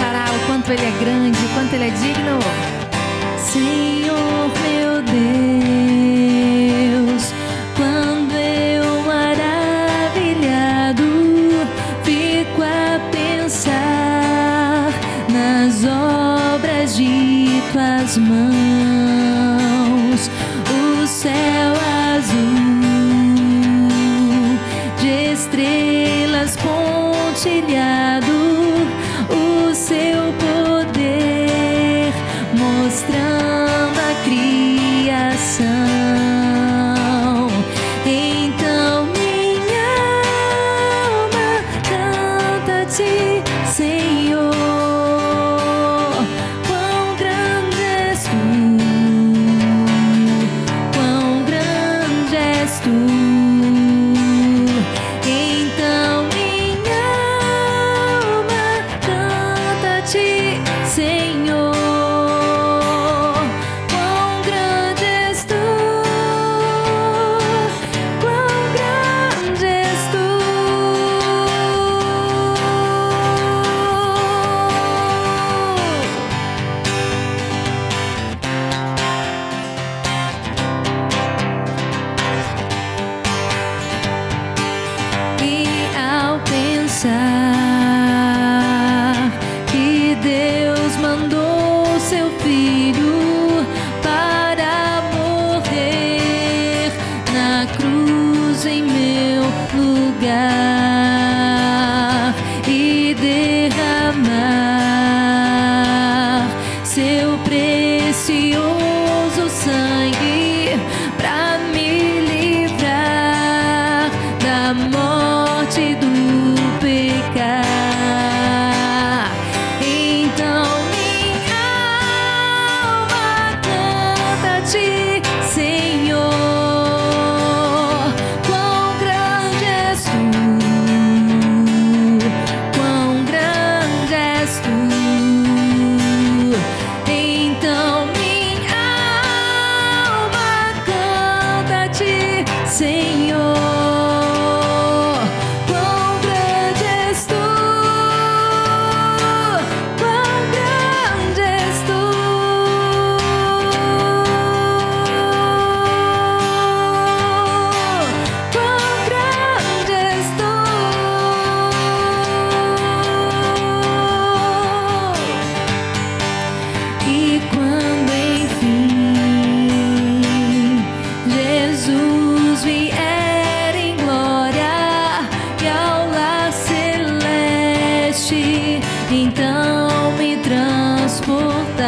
declarar o quanto Ele é grande, o quanto Ele é digno. Senhor meu Deus, quando eu maravilhado fico a pensar nas obras de tuas mãos, o céu azul de estrelas pontilhado, o seu poder mostrando a criação. Então minha alma canta-te, Senhor, quão grande és tu, quão grande és tu. Então minha alma canta-te, Senhor, quão grande és tu, quão grande és tu. E ao pensar que Deus mandou seu filho para morrer na cruz em meu lugar e derramar seu precioso sangue para me livrar da morte do pecar. Então minha alma canta-te, Senhor, quão grande és tu, quão grande és tu. Então minha alma canta-te, Senhor, quão grande és tu, quão grande és tu. Quão grande és tu. E quando enfim Jesus vier em glória e ao lar celeste, então me transportar,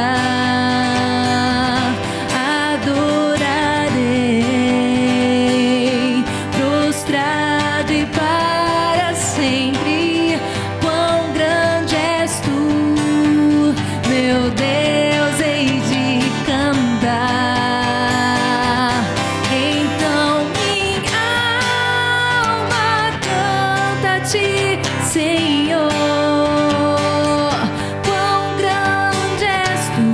adorarei prostrado e para sempre. Quão grande és tu, meu Deus, hei de cantar. Então minha alma canta-te, Senhor, quão grande és tu,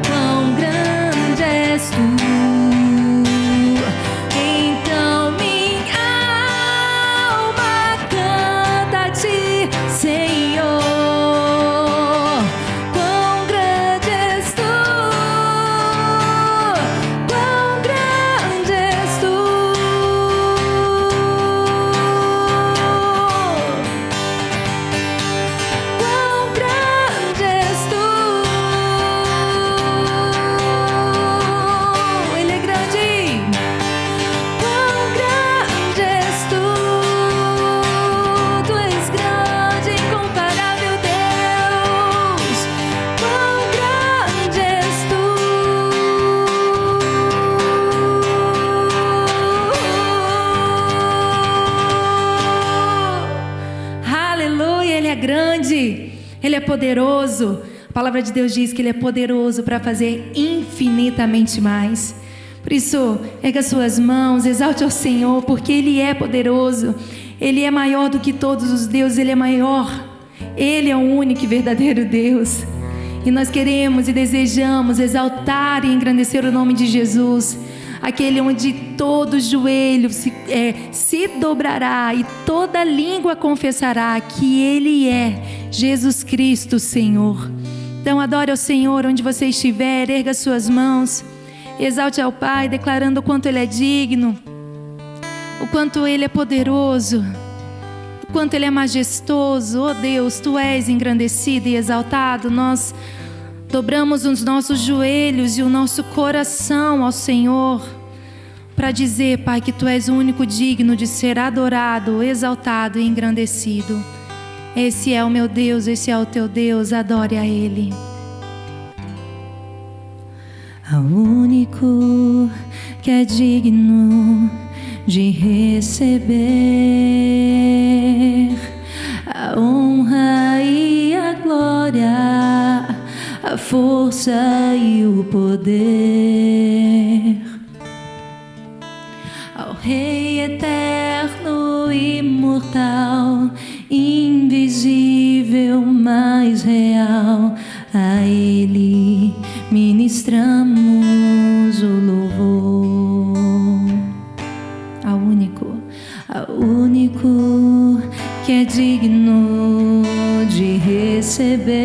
quão grande és tu. Então minha alma canta-te, Senhor, quão grande és tu, quão grande és tu. Quão grande és tu. Ele é grande. Quão grande és tu. Tu és grande, incomparável Deus. Quão grande és tu. Aleluia, Ele é grande, Ele é poderoso. A palavra de Deus diz que Ele é poderoso para fazer infinitamente mais. Por isso, erga suas mãos, exalte ao Senhor, porque Ele é poderoso. Ele é maior do que todos os deuses, Ele é maior. Ele é o único e verdadeiro Deus. E nós queremos e desejamos exaltar e engrandecer o nome de Jesus, aquele onde todo joelho se dobrará e toda língua confessará que Ele é Jesus Cristo, Senhor. Então adore ao Senhor onde você estiver, erga suas mãos, exalte ao Pai, declarando o quanto Ele é digno, o quanto Ele é poderoso, o quanto Ele é majestoso. Oh Deus, Tu és engrandecido e exaltado. Nós dobramos os nossos joelhos e o nosso coração ao Senhor para dizer, Pai, que Tu és o único digno de ser adorado, exaltado e engrandecido. Esse é o meu Deus, esse é o teu Deus, adore a Ele. Ao único que é digno de receber a honra e a glória, a força e o poder. Ao Rei eterno, imortal, invisível, mais real, a Ele ministramos o louvor. Ao único que é digno de receber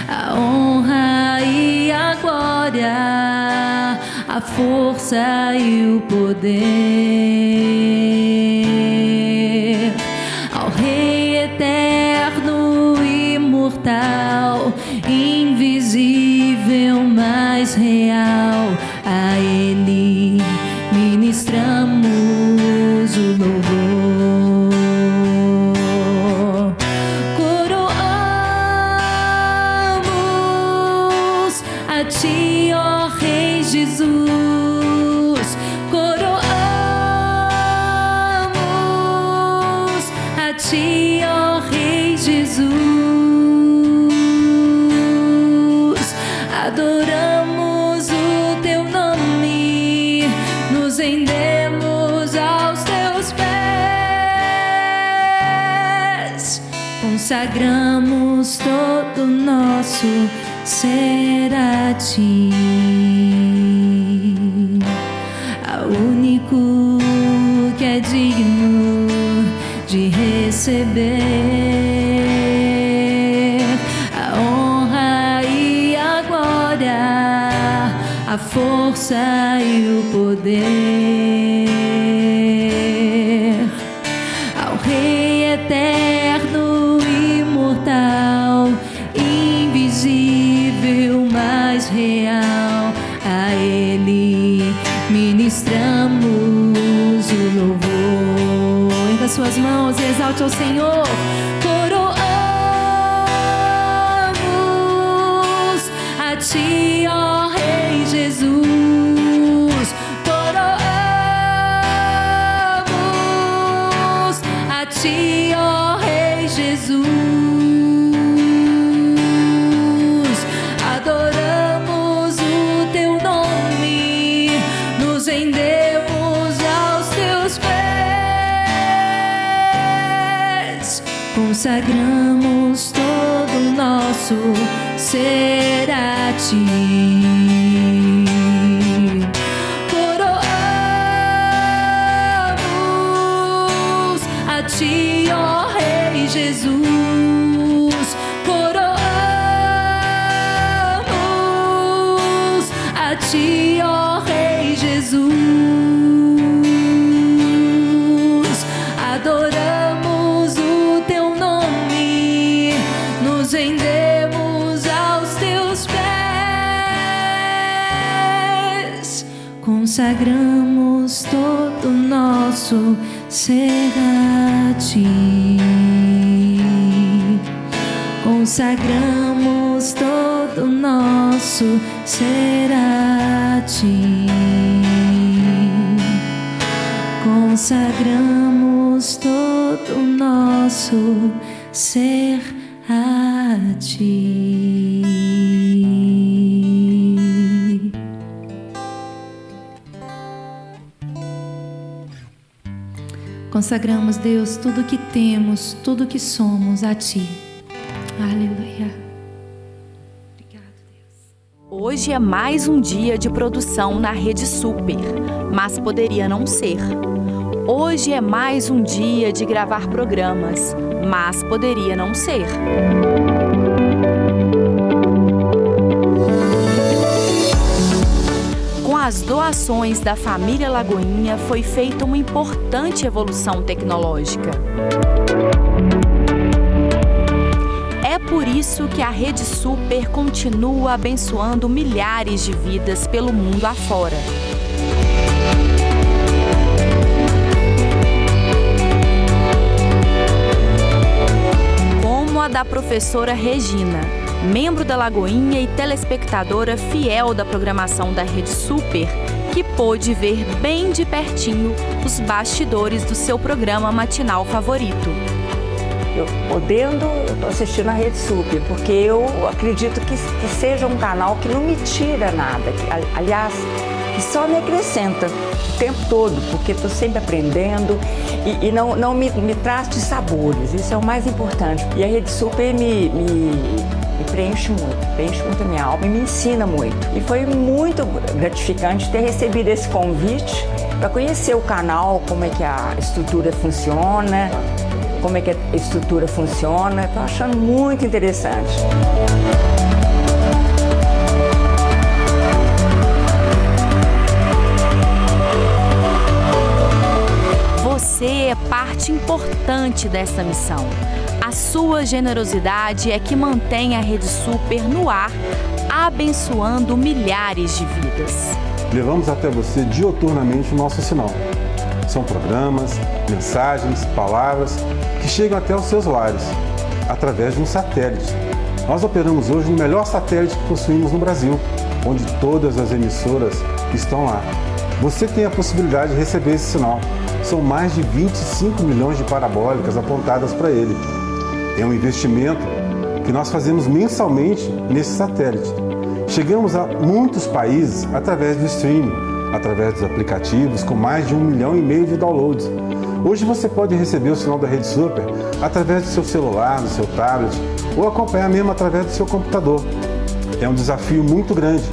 a honra e a glória, a força e o poder. Ao Rei eterno, imortal, invisível, mais real, a Ele ministramos o louvor. Coroamos a Ti, ó Rei Jesus. Coroamos a Ti, ó Rei Jesus. Adoramos o Teu nome, nos rendemos aos Teus pés, consagramos todo o nosso ser a Ti. Ao único que é digno de receber a honra e a glória, a força e o poder. Ao Rei eterno, imortal, invisível, mais real, a Ele ministramos o louvor. Erga suas mãos e exalte ao Senhor. Coroamos a Ti, ó Rei Jesus. Coroamos a Ti, ó Rei Jesus. Adoramos o Teu nome, nos rendemos aos Teus pés, consagramos todo o nosso ser a Ti. Coroamos a Ti, ó Rei Jesus. Coroamos a Ti, ó Rei Jesus. Adoramos o Teu nome, nos rendemos aos Teus pés, consagramos todo o nosso ser a Ti. Consagramos todo o nosso ser a Ti. Consagramos todo o nosso ser a Ti. Consagramos, Deus, tudo que temos, tudo que somos a Ti. Aleluia. Obrigado, Deus. Hoje é mais um dia de produção na Rede Super, mas poderia não ser. Hoje é mais um dia de gravar programas, mas poderia não ser. Com as doações da família Lagoinha, foi feita uma importante evolução tecnológica. É por isso que a Rede Super continua abençoando milhares de vidas pelo mundo afora. Como a da professora Regina, membro da Lagoinha e telespectadora fiel da programação da Rede Super, que pôde ver bem de pertinho os bastidores do seu programa matinal favorito. Eu estou assistindo a Rede Super, porque eu acredito que seja um canal que não me tira nada, aliás, que só me acrescenta o tempo todo, porque estou sempre aprendendo e não me traz de sabores, isso é o mais importante. E a Rede Super me preenche muito a minha alma e me ensina muito. E foi muito gratificante ter recebido esse convite para conhecer o canal, como é que a estrutura funciona. Estou achando muito interessante. Você é parte importante dessa missão. A sua generosidade é que mantém a Rede Super no ar, abençoando milhares de vidas. Levamos até você diuturnamente o nosso sinal. São programas, mensagens, palavras que chegam até os seus lares, através de um satélite. Nós operamos hoje no melhor satélite que possuímos no Brasil, onde todas as emissoras estão lá. Você tem a possibilidade de receber esse sinal. São mais de 25 milhões de parabólicas apontadas para ele. É um investimento que nós fazemos mensalmente nesse satélite. Chegamos a muitos países através do streaming, através dos aplicativos, com mais de 1,5 milhão de downloads. Hoje você pode receber o sinal da Rede Super através do seu celular, do seu tablet, ou acompanhar mesmo através do seu computador. É um desafio muito grande.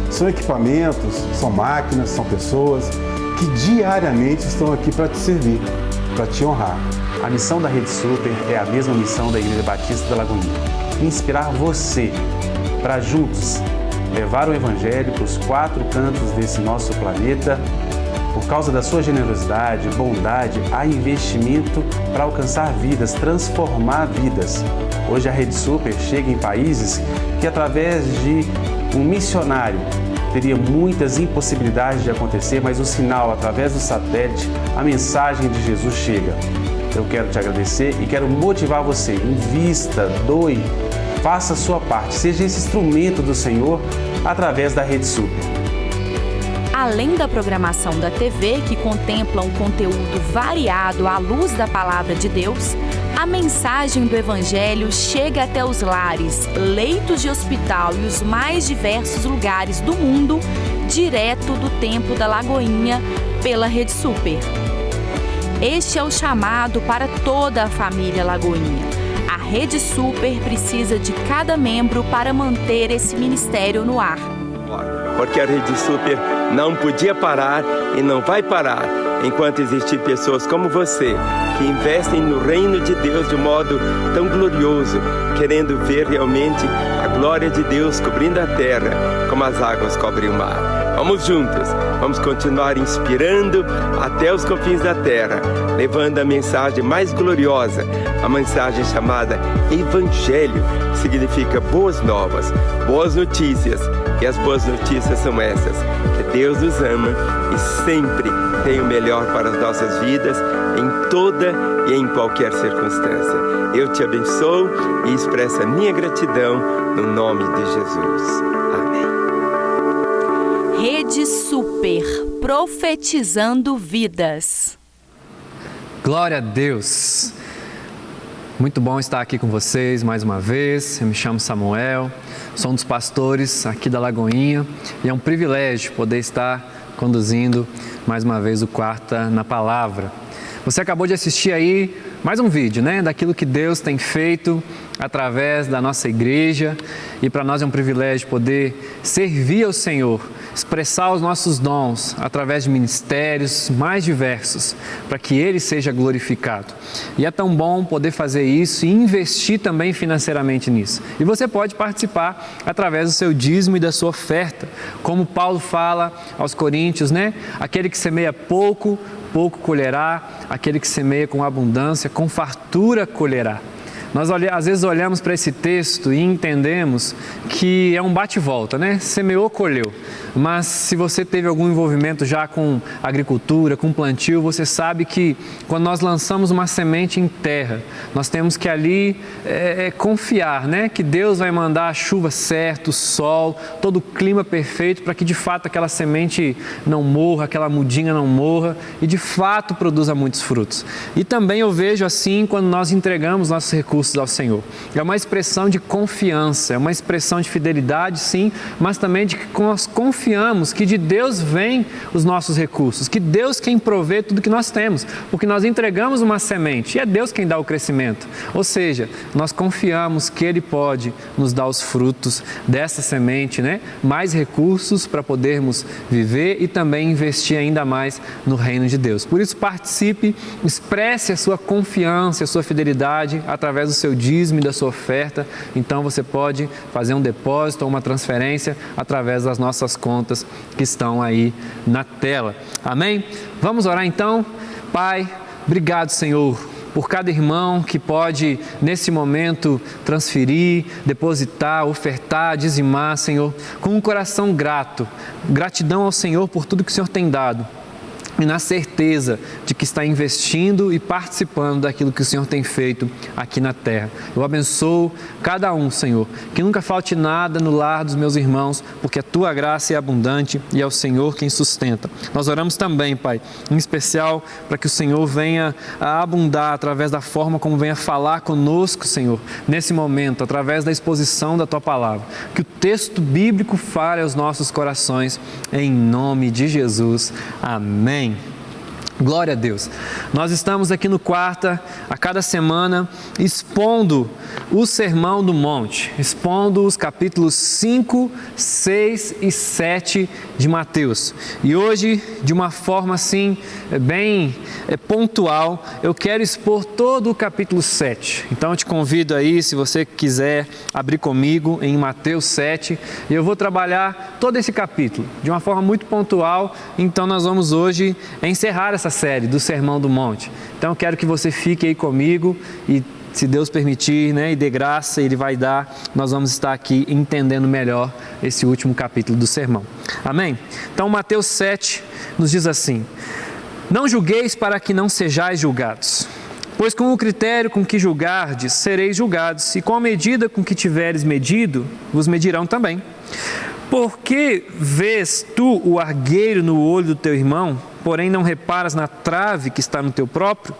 São equipamentos, são máquinas, são pessoas que diariamente estão aqui para te servir, para te honrar. A missão da Rede Super é a mesma missão da Igreja Batista da Lagoinha. Inspirar você para juntos levar o Evangelho para os 4 cantos desse nosso planeta. Por causa da sua generosidade, bondade, há investimento para alcançar vidas, transformar vidas. Hoje a Rede Super chega em países que, através de um missionário, teria muitas impossibilidades de acontecer, mas o sinal, através do satélite, a mensagem de Jesus chega. Eu quero te agradecer e quero motivar você. Invista, doe, faça a sua parte, seja esse instrumento do Senhor através da Rede Super. Além da programação da TV, que contempla um conteúdo variado à luz da Palavra de Deus, a mensagem do Evangelho chega até os lares, leitos de hospital e os mais diversos lugares do mundo, direto do Templo da Lagoinha, pela Rede Super. Este é o chamado para toda a família Lagoinha. A Rede Super precisa de cada membro para manter esse ministério no ar. Porque a Rede Super não podia parar e não vai parar enquanto existir pessoas como você, que investem no reino de Deus de modo tão glorioso, querendo ver realmente a glória de Deus cobrindo a terra como as águas cobrem o mar. Vamos juntos, vamos continuar inspirando até os confins da terra, levando a mensagem mais gloriosa, a mensagem chamada Evangelho, que significa boas novas, boas notícias. E as boas notícias são essas, que Deus nos ama e sempre tem o melhor para as nossas vidas, em toda e em qualquer circunstância. Eu te abençoo e expresso a minha gratidão no nome de Jesus. Amém. Rede Super, profetizando vidas. Glória a Deus! Muito bom estar aqui com vocês mais uma vez. Eu me chamo Samuel, sou um dos pastores aqui da Lagoinha e é um privilégio poder estar conduzindo mais uma vez o Quarta na Palavra. Você acabou de assistir aí mais um vídeo, daquilo que Deus tem feito através da nossa igreja, e para nós é um privilégio poder servir ao Senhor expressar os nossos dons através de ministérios mais diversos, para que Ele seja glorificado. E é tão bom poder fazer isso e investir também financeiramente nisso. E você pode participar através do seu dízimo e da sua oferta, como Paulo fala aos Coríntios, né? Aquele que semeia pouco, pouco colherá, aquele que semeia com abundância, com fartura colherá. Nós às vezes olhamos para esse texto e entendemos que é um bate-volta, né? Semeou, colheu. Mas se você teve algum envolvimento já com agricultura, com plantio, você sabe que quando nós lançamos uma semente em terra, nós temos que ali confiar, né? Que Deus vai mandar a chuva certa, o sol, todo o clima perfeito para que de fato aquela semente não morra, aquela mudinha não morra e de fato produza muitos frutos. E também eu vejo assim quando nós entregamos nossos recursos ao Senhor. É uma expressão de confiança, é uma expressão de fidelidade, sim, mas também de que nós confiamos que de Deus vem os nossos recursos, que Deus quem provê tudo que nós temos, porque nós entregamos uma semente e é Deus quem dá o crescimento. Ou seja, nós confiamos que Ele pode nos dar os frutos dessa semente, né? Mais recursos para podermos viver e também investir ainda mais no reino de Deus. Por isso, participe, expresse a sua confiança, a sua fidelidade através do seu dízimo e da sua oferta. Então você pode fazer um depósito ou uma transferência através das nossas contas que estão aí na tela. Amém? Vamos orar então? Pai, obrigado, Senhor, por cada irmão que pode, nesse momento, transferir, depositar, ofertar, dizimar, Senhor, com um coração grato. Gratidão ao Senhor por tudo que o Senhor tem dado. E na certeza de que está investindo e participando daquilo que o Senhor tem feito aqui na terra. Eu abençoo cada um, Senhor, que nunca falte nada no lar dos meus irmãos, porque a Tua graça é abundante e é o Senhor quem sustenta. Nós oramos também, Pai, em especial para que o Senhor venha a abundar através da forma como venha falar conosco, Senhor, nesse momento, através da exposição da Tua palavra. Que o texto bíblico fale aos nossos corações, em nome de Jesus. Amém. Glória a Deus. Nós estamos aqui no Quarta, a cada semana, expondo o Sermão do Monte, expondo os capítulos 5, 6 e 7 de Mateus. E hoje, de uma forma assim, bem pontual, eu quero expor todo o capítulo 7. Então eu te convido aí, se você quiser abrir comigo em Mateus 7, e eu vou trabalhar todo esse capítulo de uma forma muito pontual. Então nós vamos hoje encerrar essa série do Sermão do Monte. Então eu quero que você fique aí comigo e, se Deus permitir, né, e dê graça, Ele vai dar, nós vamos estar aqui entendendo melhor esse último capítulo do sermão. Amém? Então Mateus 7 nos diz assim: não julgueis para que não sejais julgados, pois com o critério com que julgardes, sereis julgados, e com a medida com que tiveres medido, vos medirão também. Porque vês tu o argueiro no olho do teu irmão, porém não reparas na trave que está no teu próprio?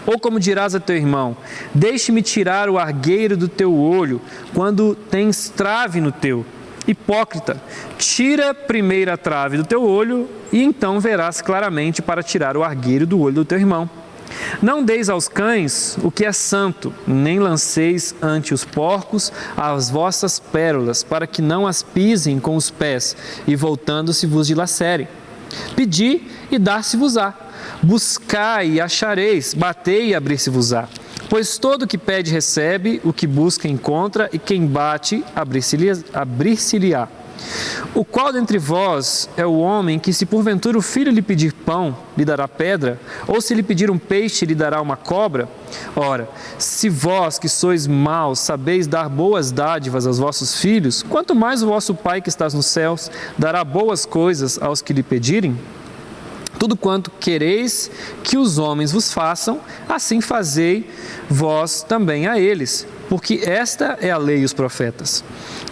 Ou como dirás a teu irmão: deixe-me tirar o argueiro do teu olho, quando tens trave no teu? Hipócrita, tira primeiro a trave do teu olho, e então verás claramente para tirar o argueiro do olho do teu irmão. Não deis aos cães o que é santo, nem lanceis ante os porcos as vossas pérolas, para que não as pisem com os pés, e voltando-se vos dilacerem. Pedi e dar-se-vos-á, buscai e achareis, batei e abrir-se-vos-á. Pois todo o que pede recebe, o que busca encontra, e quem bate abrir-se-lhe-á. O qual dentre vós é o homem que, se porventura o filho lhe pedir pão, lhe dará pedra? Ou se lhe pedir um peixe, lhe dará uma cobra? Ora, se vós que sois maus sabeis dar boas dádivas aos vossos filhos, quanto mais o vosso Pai que está nos céus dará boas coisas aos que lhe pedirem? Tudo quanto quereis que os homens vos façam, assim fazei vós também a eles, porque esta é a lei e os profetas.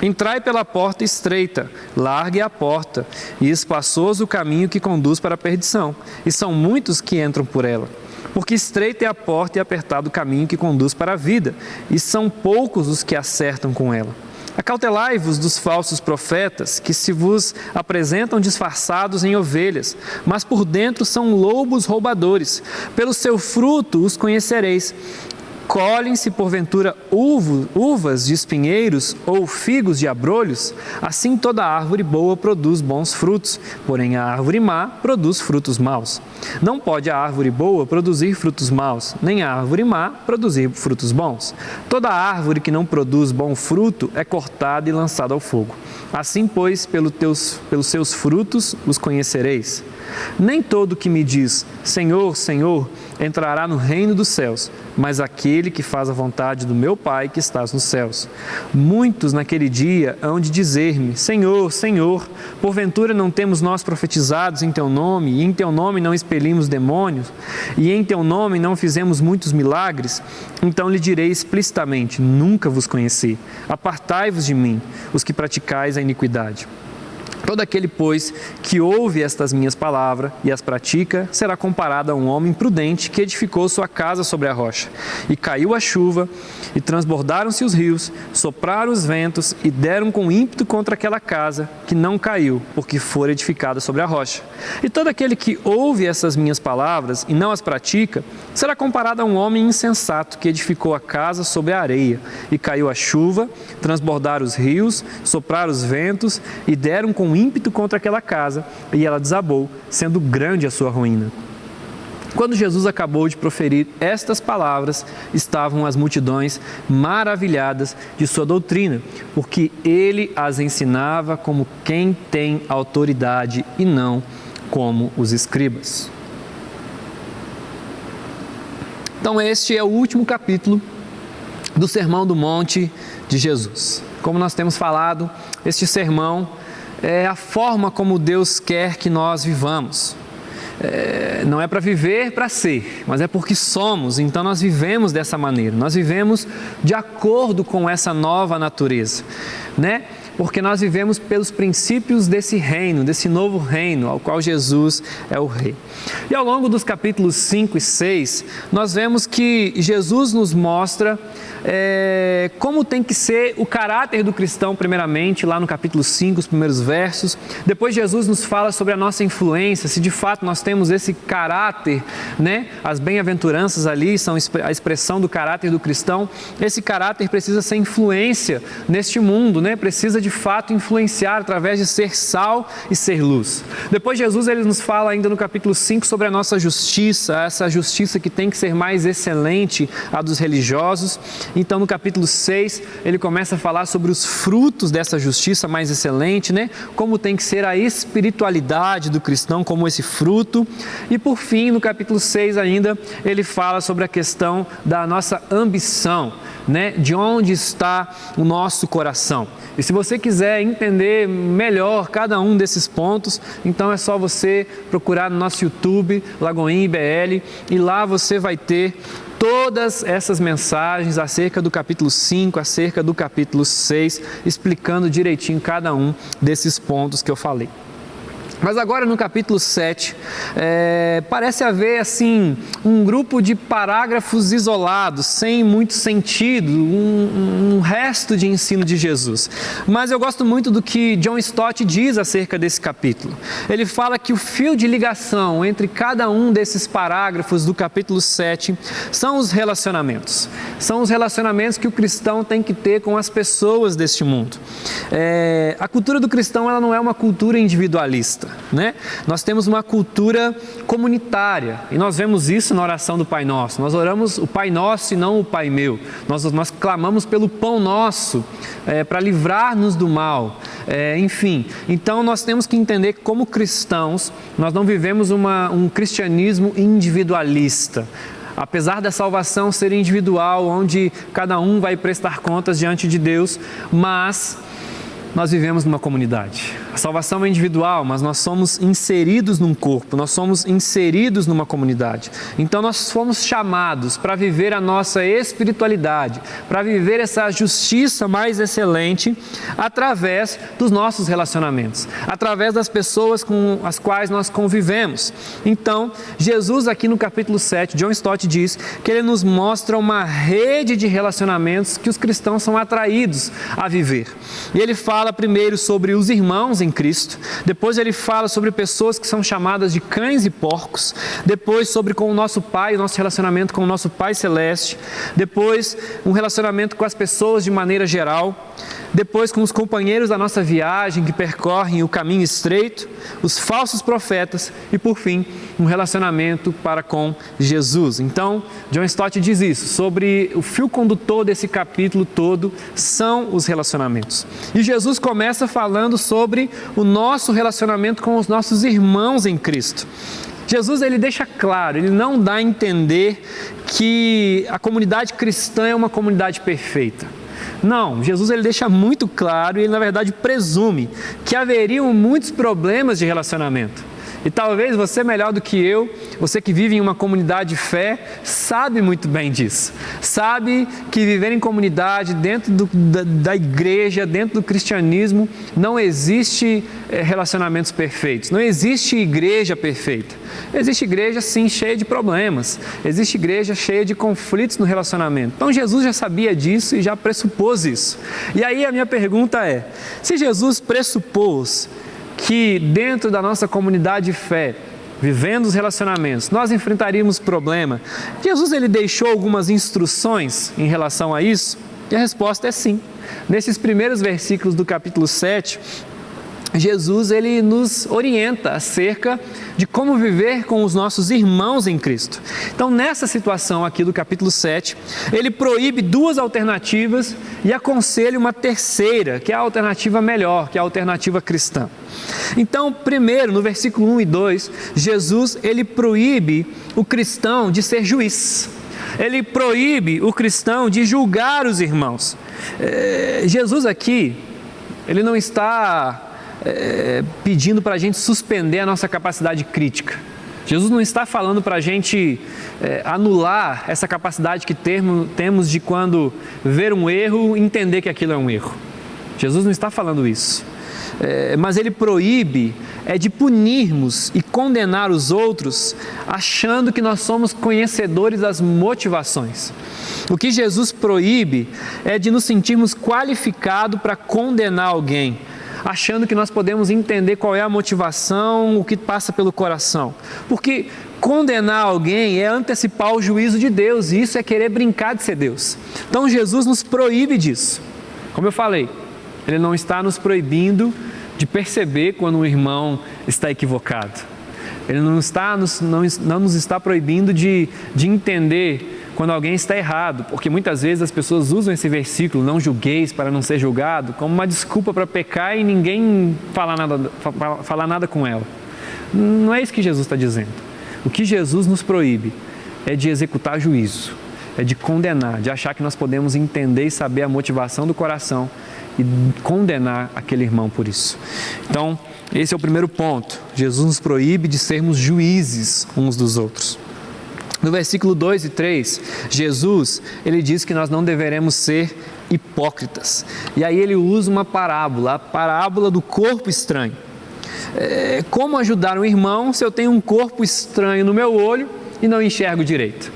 Entrai pela porta estreita, larga é a porta, e espaçoso o caminho que conduz para a perdição, e são muitos que entram por ela. Porque estreita é a porta e apertado o caminho que conduz para a vida, e são poucos os que acertam com ela. Acautelai-vos dos falsos profetas, que se vos apresentam disfarçados em ovelhas, mas por dentro são lobos roubadores. Pelo seu fruto os conhecereis. colhem-se porventura uvas de espinheiros ou figos de abrolhos? Assim toda árvore boa produz bons frutos, porém a árvore má produz frutos maus. Não pode a árvore boa produzir frutos maus, nem a árvore má produzir frutos bons. Toda árvore que não produz bom fruto é cortada e lançada ao fogo. Assim, pois, pelos seus frutos os conhecereis. Nem todo que me diz, Senhor, Senhor, entrará no reino dos céus, mas aquele que faz a vontade do meu Pai que estás nos céus. Muitos naquele dia hão de dizer-me, Senhor, Senhor, porventura não temos nós profetizados em Teu nome, e em Teu nome não expelimos demônios, e em Teu nome não fizemos muitos milagres? Então lhe direi explicitamente, nunca vos conheci. Apartai-vos de mim, os que praticais a iniquidade. Todo aquele, pois, que ouve estas minhas palavras e as pratica, será comparado a um homem prudente que edificou sua casa sobre a rocha. E caiu a chuva, e transbordaram-se os rios, sopraram os ventos, e deram com ímpeto contra aquela casa, que não caiu, porque fora edificada sobre a rocha. E todo aquele que ouve essas minhas palavras e não as pratica, será comparado a um homem insensato que edificou a casa sobre a areia. E caiu a chuva, transbordaram os rios, sopraram os ventos, e deram com ímpeto contra aquela casa, e ela desabou, sendo grande a sua ruína. Quando Jesus acabou de proferir estas palavras, estavam as multidões maravilhadas de sua doutrina, porque ele as ensinava como quem tem autoridade e não como os escribas. Então este é o último capítulo do Sermão do Monte de Jesus. Como nós temos falado, este sermão é a forma como Deus quer que nós vivamos. Não é para viver para ser, mas é porque somos, então nós vivemos dessa maneira, nós vivemos de acordo com essa nova natureza, né? Porque nós vivemos pelos princípios desse reino, desse novo reino, ao qual Jesus é o Rei. E ao longo dos capítulos 5 e 6, nós vemos que Jesus nos mostra como tem que ser o caráter do cristão, primeiramente, lá no capítulo 5, os primeiros versos. Depois Jesus nos fala sobre a nossa influência, se de fato nós temos esse caráter, né? As bem-aventuranças ali são a expressão do caráter do cristão. Esse caráter precisa ser influência neste mundo, né? Precisa de fato influenciar através de ser sal e ser luz. Depois Jesus ele nos fala ainda no capítulo 5 sobre a nossa justiça, essa justiça que tem que ser mais excelente a dos religiosos. Então no capítulo 6 ele começa a falar sobre os frutos dessa justiça mais excelente, né? Como tem que ser a espiritualidade do cristão como esse fruto. E por fim, no capítulo 6 ainda, ele fala sobre a questão da nossa ambição, né? De onde está o nosso coração. E se você quiser entender melhor cada um desses pontos, então é só você procurar no nosso YouTube, Lagoinha IBL, e lá você vai ter todas essas mensagens acerca do capítulo 5, acerca do capítulo 6, explicando direitinho cada um desses pontos que eu falei. Mas agora no capítulo 7, parece haver assim um grupo de parágrafos isolados, sem muito sentido, um resto de ensino de Jesus. Mas eu gosto muito do que John Stott diz acerca desse capítulo. Ele fala que o fio de ligação entre cada um desses parágrafos do capítulo 7 são os relacionamentos. São os relacionamentos que o cristão tem que ter com as pessoas deste mundo. A cultura do cristão ela não é uma cultura individualista. Né? Nós temos uma cultura comunitária e nós vemos isso na oração do Pai Nosso. Nós oramos o Pai Nosso e não o Pai Meu. Nós clamamos pelo pão nosso para livrar-nos do mal. Enfim, então nós temos que entender que como cristãos nós não vivemos um cristianismo individualista. Apesar da salvação ser individual, onde cada um vai prestar contas diante de Deus, mas nós vivemos numa comunidade. A salvação é individual, mas nós somos inseridos num corpo, nós somos inseridos numa comunidade. Então nós fomos chamados para viver a nossa espiritualidade, para viver essa justiça mais excelente através dos nossos relacionamentos, através das pessoas com as quais nós convivemos. Então, Jesus aqui no capítulo 7, John Stott diz que ele nos mostra uma rede de relacionamentos que os cristãos são atraídos a viver. E ele fala fala primeiro sobre os irmãos em Cristo, depois ele fala sobre pessoas que são chamadas de cães e porcos, depois sobre com o nosso Pai, nosso relacionamento com o nosso Pai Celeste, depois um relacionamento com as pessoas de maneira geral, depois com os companheiros da nossa viagem que percorrem o caminho estreito, os falsos profetas e, por fim, um relacionamento para com Jesus. Então, John Stott diz isso, sobre o fio condutor desse capítulo todo são os relacionamentos. E Jesus começa falando sobre o nosso relacionamento com os nossos irmãos em Cristo. Jesus, ele deixa claro, ele não dá a entender que a comunidade cristã é uma comunidade perfeita. Não, Jesus ele deixa muito claro e ele na verdade presume que haveriam muitos problemas de relacionamento. E talvez você melhor do que eu, você que vive em uma comunidade de fé, sabe muito bem disso. Sabe que viver em comunidade, dentro da igreja, dentro do cristianismo, não existe relacionamentos perfeitos. Não existe igreja perfeita. Existe igreja, sim, cheia de problemas. Existe igreja cheia de conflitos no relacionamento. Então Jesus já sabia disso e já pressupôs isso. E aí a minha pergunta é, se Jesus pressupôs que dentro da nossa comunidade de fé, vivendo os relacionamentos, nós enfrentaríamos problema, Jesus ele deixou algumas instruções em relação a isso? E a resposta é sim. Nesses primeiros versículos do capítulo 7, Jesus ele nos orienta acerca de como viver com os nossos irmãos em Cristo. Então, nessa situação aqui do capítulo 7, ele proíbe duas alternativas e aconselha uma terceira, que é a alternativa melhor, que é a alternativa cristã. Então, primeiro, no versículo 1 e 2, Jesus ele proíbe o cristão de ser juiz. Ele proíbe o cristão de julgar os irmãos. Jesus aqui, ele não está pedindo para a gente suspender a nossa capacidade crítica. Jesus não está falando para a gente anular essa capacidade que temos de, quando ver um erro, entender que aquilo é um erro. Jesus não está falando isso. Mas ele proíbe de punirmos e condenar os outros achando que nós somos conhecedores das motivações. O que Jesus proíbe é de nos sentirmos qualificados para condenar alguém, achando que nós podemos entender qual é a motivação, o que passa pelo coração. Porque condenar alguém é antecipar o juízo de Deus, e isso é querer brincar de ser Deus. Então Jesus nos proíbe disso. Como eu falei, ele não está nos proibindo de perceber quando um irmão está equivocado. Ele não nos está proibindo de entender quando alguém está errado, porque muitas vezes as pessoas usam esse versículo, não julgueis para não ser julgado, como uma desculpa para pecar e ninguém falar nada com ela. Não é isso que Jesus está dizendo. O que Jesus nos proíbe é de executar juízo, é de condenar, de achar que nós podemos entender e saber a motivação do coração e condenar aquele irmão por isso. Então, esse é o primeiro ponto. Jesus nos proíbe de sermos juízes uns dos outros. No versículo 2 e 3, Jesus, ele diz que nós não deveremos ser hipócritas. E aí ele usa uma parábola, a parábola do corpo estranho. Como ajudar um irmão se eu tenho um corpo estranho no meu olho e não enxergo direito?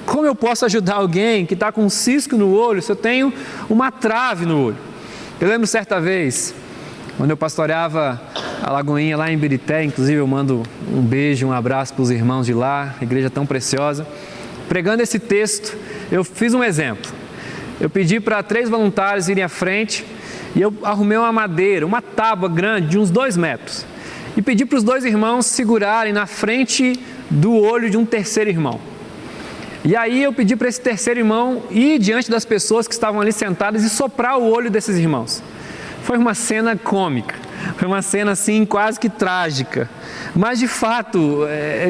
Como eu posso ajudar alguém que está com um cisco no olho se eu tenho uma trave no olho? Eu lembro certa vez, quando eu pastoreava a Lagoinha lá em Birité, inclusive eu mando um beijo, um abraço para os irmãos de lá, igreja tão preciosa. Pregando esse texto, eu fiz um exemplo. Eu pedi para 3 voluntários irem à frente e eu arrumei uma madeira, uma tábua grande de uns 2 metros. E pedi para os 2 irmãos segurarem na frente do olho de um terceiro irmão. E aí eu pedi para esse terceiro irmão ir diante das pessoas que estavam ali sentadas e soprar o olho desses irmãos. Foi uma cena cômica, foi uma cena assim quase que trágica. Mas de fato,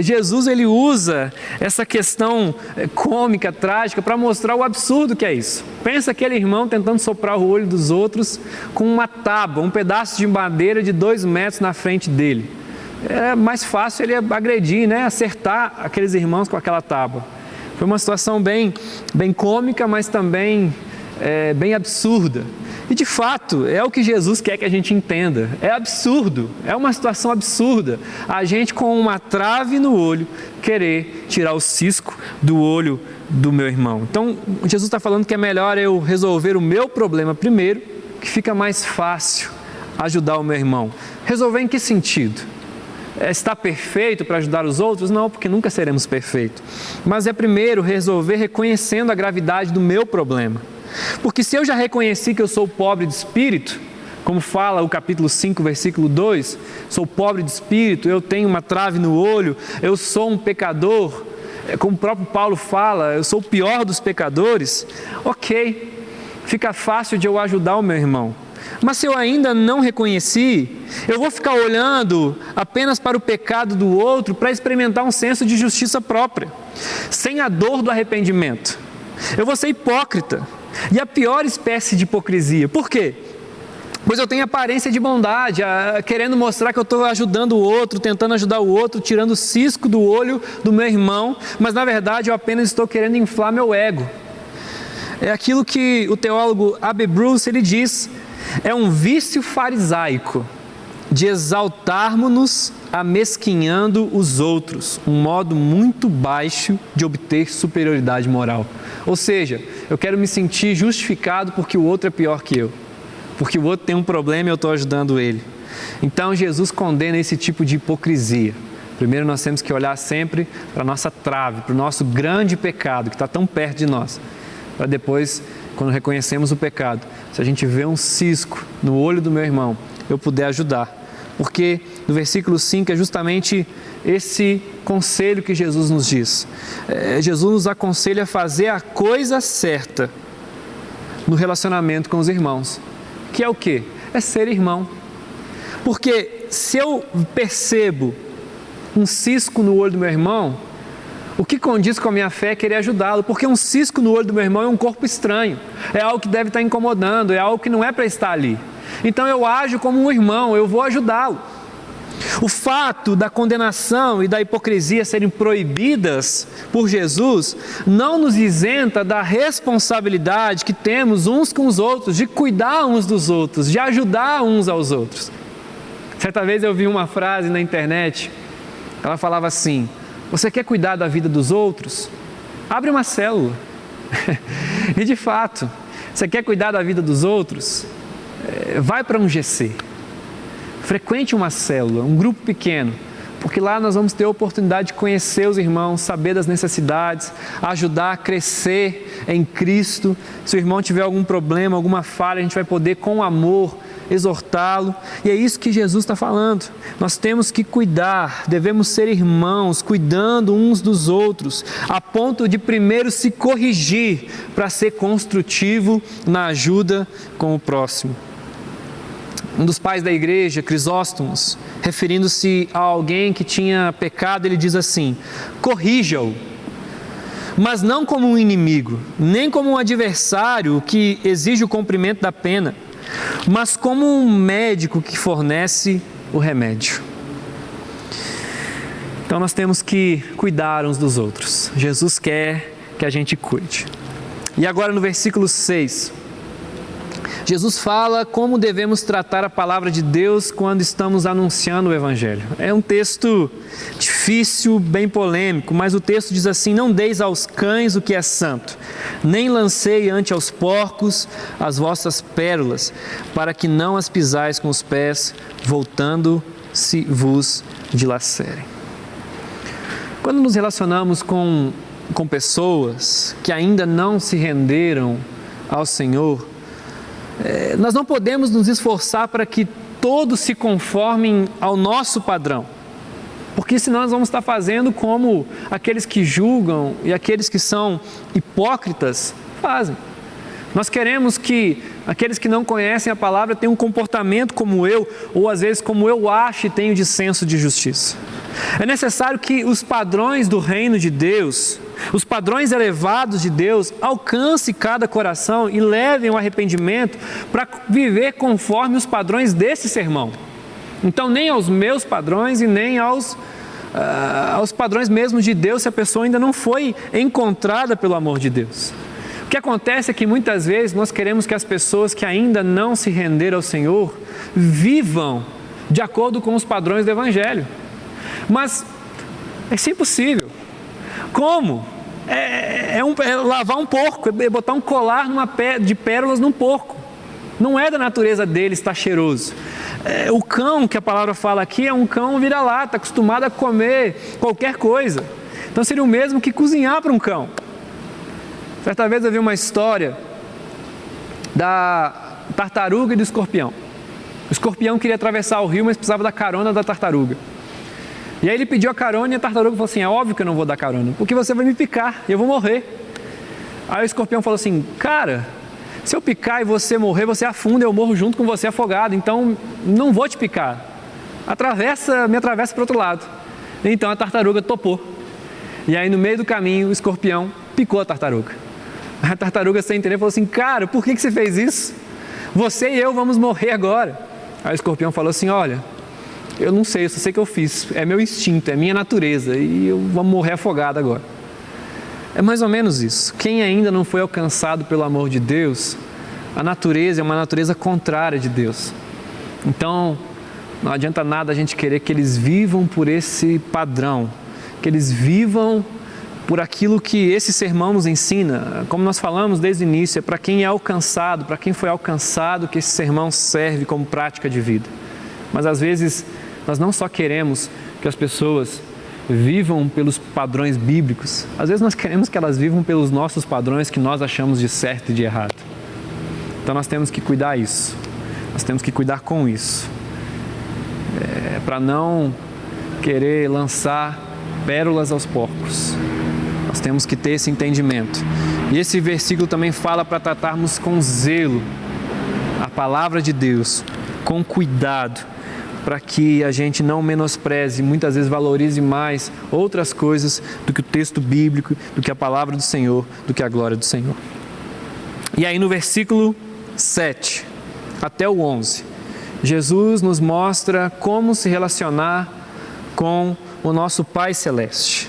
Jesus ele usa essa questão cômica, trágica, para mostrar o absurdo que é isso. Pensa aquele irmão tentando soprar o olho dos outros com uma tábua, um pedaço de madeira de 2 metros na frente dele. É mais fácil ele agredir, acertar aqueles irmãos com aquela tábua. Foi uma situação bem cômica, mas também bem absurda. E de fato, é o que Jesus quer que a gente entenda. É absurdo, é uma situação absurda. A gente com uma trave no olho querer tirar o cisco do olho do meu irmão. Então, Jesus está falando que é melhor eu resolver o meu problema primeiro, que fica mais fácil ajudar o meu irmão? Resolver em que sentido? Está perfeito para ajudar os outros? Não, porque nunca seremos perfeitos. Mas é primeiro resolver reconhecendo a gravidade do meu problema. Porque se eu já reconheci que eu sou pobre de espírito, como fala o capítulo 5, versículo 2, sou pobre de espírito, eu tenho uma trave no olho, eu sou um pecador, como o próprio Paulo fala, eu sou o pior dos pecadores, ok, fica fácil de eu ajudar o meu irmão. Mas se eu ainda não reconheci, eu vou ficar olhando apenas para o pecado do outro para experimentar um senso de justiça própria, sem a dor do arrependimento. Eu vou ser hipócrita, e a pior espécie de hipocrisia. Por quê? Pois eu tenho aparência de bondade, querendo mostrar que eu estou ajudando o outro, tentando ajudar o outro, tirando o cisco do olho do meu irmão, mas na verdade eu apenas estou querendo inflar meu ego. É aquilo que o teólogo A.B. Bruce ele diz, é um vício farisaico de exaltarmos-nos amesquinhando os outros, um modo muito baixo de obter superioridade moral. Ou seja, eu quero me sentir justificado porque o outro é pior que eu. Porque o outro tem um problema e eu estou ajudando ele. Então Jesus condena esse tipo de hipocrisia. Primeiro nós temos que olhar sempre para a nossa trave, para o nosso grande pecado que está tão perto de nós. Para depois, quando reconhecemos o pecado, se a gente vê um cisco no olho do meu irmão, eu puder ajudar. Porque no versículo 5 é justamente esse conselho que Jesus nos diz. Jesus nos aconselha a fazer a coisa certa no relacionamento com os irmãos. Que é o quê? É ser irmão. Porque se eu percebo um cisco no olho do meu irmão, o que condiz com a minha fé é querer ajudá-lo. Porque um cisco no olho do meu irmão é um corpo estranho. É algo que deve estar incomodando, é algo que não é para estar ali. Então eu ajo como um irmão, eu vou ajudá-lo. O fato da condenação e da hipocrisia serem proibidas por Jesus não nos isenta da responsabilidade que temos uns com os outros, de cuidar uns dos outros, de ajudar uns aos outros. Certa vez eu vi uma frase na internet, ela falava assim: você quer cuidar da vida dos outros? Abre uma célula. E de fato, você quer cuidar da vida dos outros? Vai para um GC. Frequente uma célula, um grupo pequeno, porque lá nós vamos ter a oportunidade de conhecer os irmãos, saber das necessidades, ajudar a crescer em Cristo. Se o irmão tiver algum problema, alguma falha, a gente vai poder, com amor, exortá-lo. E é isso que Jesus está falando. Nós temos que cuidar, devemos ser irmãos, cuidando uns dos outros, a ponto de primeiro se corrigir para ser construtivo na ajuda com o próximo. Um dos pais da igreja, Crisóstomo, referindo-se a alguém que tinha pecado, ele diz assim: corrija-o, mas não como um inimigo, nem como um adversário que exige o cumprimento da pena, mas como um médico que fornece o remédio. Então nós temos que cuidar uns dos outros. Jesus quer que a gente cuide. E agora no versículo 6, Jesus fala como devemos tratar a palavra de Deus quando estamos anunciando o Evangelho. É um texto difícil, bem polêmico, mas o texto diz assim: não deis aos cães o que é santo, nem lancei ante aos porcos as vossas pérolas, para que não as pisais com os pés, voltando-se vos dilacerem. Quando nos relacionamos com pessoas que ainda não se renderam ao Senhor, nós não podemos nos esforçar para que todos se conformem ao nosso padrão, porque senão nós vamos estar fazendo como aqueles que julgam e aqueles que são hipócritas fazem. Nós queremos que aqueles que não conhecem a palavra tenham um comportamento como eu, ou às vezes como eu acho e tenho de senso de justiça. É necessário que os padrões do reino de Deus, os padrões elevados de Deus, alcancem cada coração e levem ao arrependimento para viver conforme os padrões desse sermão. Então nem aos meus padrões e nem aos padrões mesmo de Deus, se a pessoa ainda não foi encontrada pelo amor de Deus. O que acontece é que muitas vezes nós queremos que as pessoas que ainda não se renderam ao Senhor vivam de acordo com os padrões do Evangelho. Mas isso é impossível. Como? É lavar um porco, é botar um colar de pérolas num porco. Não é da natureza dele estar cheiroso. O cão que a palavra fala aqui é um cão vira-lata, acostumado a comer qualquer coisa. Então seria o mesmo que cozinhar para um cão. Certa vez eu vi uma história da tartaruga e do escorpião. O escorpião queria atravessar o rio, mas precisava da carona da tartaruga. E aí ele pediu a carona e a tartaruga falou assim: é óbvio que eu não vou dar carona, porque você vai me picar e eu vou morrer. Aí o escorpião falou assim: cara, se eu picar e você morrer, você afunda, eu morro junto com você afogado, então não vou te picar. Me atravessa para o outro lado. Então a tartaruga topou. E aí no meio do caminho o escorpião picou a tartaruga. A tartaruga, sem entender, falou assim: cara, por que você fez isso? Você e eu vamos morrer agora. Aí o escorpião falou assim: olha, eu não sei, eu só sei que eu fiz, é meu instinto, é minha natureza, e eu vou morrer afogado agora. É mais ou menos isso. Quem ainda não foi alcançado pelo amor de Deus, a natureza é uma natureza contrária de Deus. Então, não adianta nada a gente querer que eles vivam por esse padrão, que eles vivam por aquilo que esse sermão nos ensina. Como nós falamos desde o início, é para quem é alcançado, para quem foi alcançado que esse sermão serve como prática de vida. Mas às vezes nós não só queremos que as pessoas vivam pelos padrões bíblicos, às vezes nós queremos que elas vivam pelos nossos padrões que nós achamos de certo e de errado. Então nós temos que cuidar isso, nós temos que cuidar com isso, para não querer lançar pérolas aos porcos. Nós temos que ter esse entendimento. E esse versículo também fala para tratarmos com zelo a palavra de Deus, com cuidado, para que a gente não menospreze, muitas vezes valorize mais outras coisas do que o texto bíblico, do que a palavra do Senhor, do que a glória do Senhor. E aí no versículo 7 até o 11, Jesus nos mostra como se relacionar com o nosso Pai Celeste.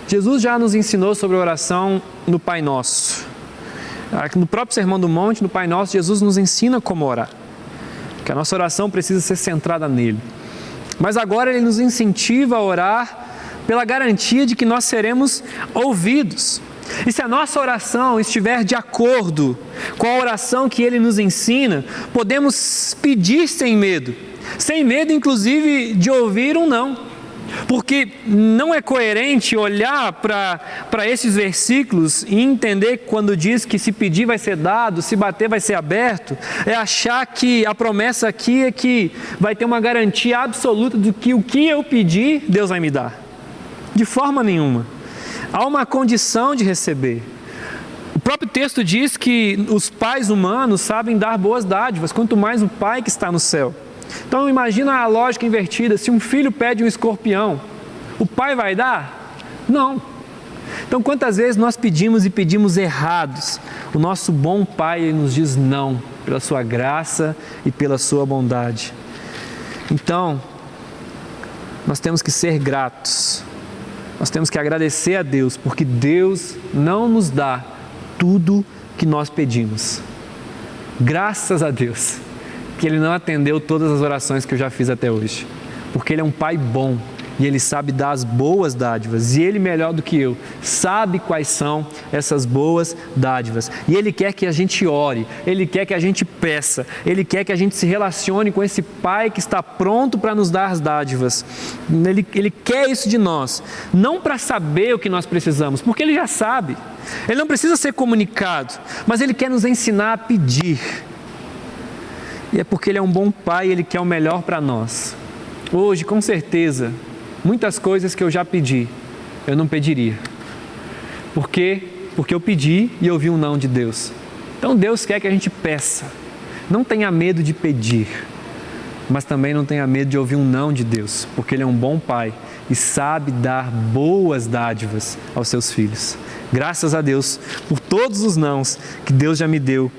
Jesus já nos ensinou sobre a oração no Pai Nosso. No próprio Sermão do Monte, no Pai Nosso, Jesus nos ensina como orar. Que a nossa oração precisa ser centrada nele. Mas agora ele nos incentiva a orar pela garantia de que nós seremos ouvidos. E se a nossa oração estiver de acordo com a oração que ele nos ensina, podemos pedir sem medo inclusive de ouvir um não. Porque não é coerente olhar para esses versículos e entender que quando diz que se pedir vai ser dado, se bater vai ser aberto, é achar que a promessa aqui é que vai ter uma garantia absoluta de que o que eu pedir, Deus vai me dar. De forma nenhuma. Há uma condição de receber. O próprio texto diz que os pais humanos sabem dar boas dádivas, quanto mais o Pai que está no céu. Então imagina a lógica invertida: se um filho pede um escorpião, o pai vai dar? Não. Então quantas vezes nós pedimos e pedimos errados, o nosso bom Pai nos diz não, pela sua graça e pela sua bondade. Então nós temos que ser gratos, nós temos que agradecer a Deus, porque Deus não nos dá tudo que nós pedimos. Graças a Deus que Ele não atendeu todas as orações que eu já fiz até hoje, porque Ele é um Pai bom e Ele sabe dar as boas dádivas, e Ele, melhor do que eu, sabe quais são essas boas dádivas, e Ele quer que a gente ore, Ele quer que a gente peça, Ele quer que a gente se relacione com esse Pai que está pronto para nos dar as dádivas. Ele quer isso de nós, não para saber o que nós precisamos, porque Ele já sabe, Ele não precisa ser comunicado, mas Ele quer nos ensinar a pedir. E é porque Ele é um bom Pai e Ele quer o melhor para nós. Hoje, com certeza, muitas coisas que eu já pedi, eu não pediria. Por quê? Porque eu pedi e ouvi um não de Deus. Então Deus quer que a gente peça. Não tenha medo de pedir, mas também não tenha medo de ouvir um não de Deus, porque Ele é um bom Pai e sabe dar boas dádivas aos seus filhos. Graças a Deus por todos os nãos que Deus já me deu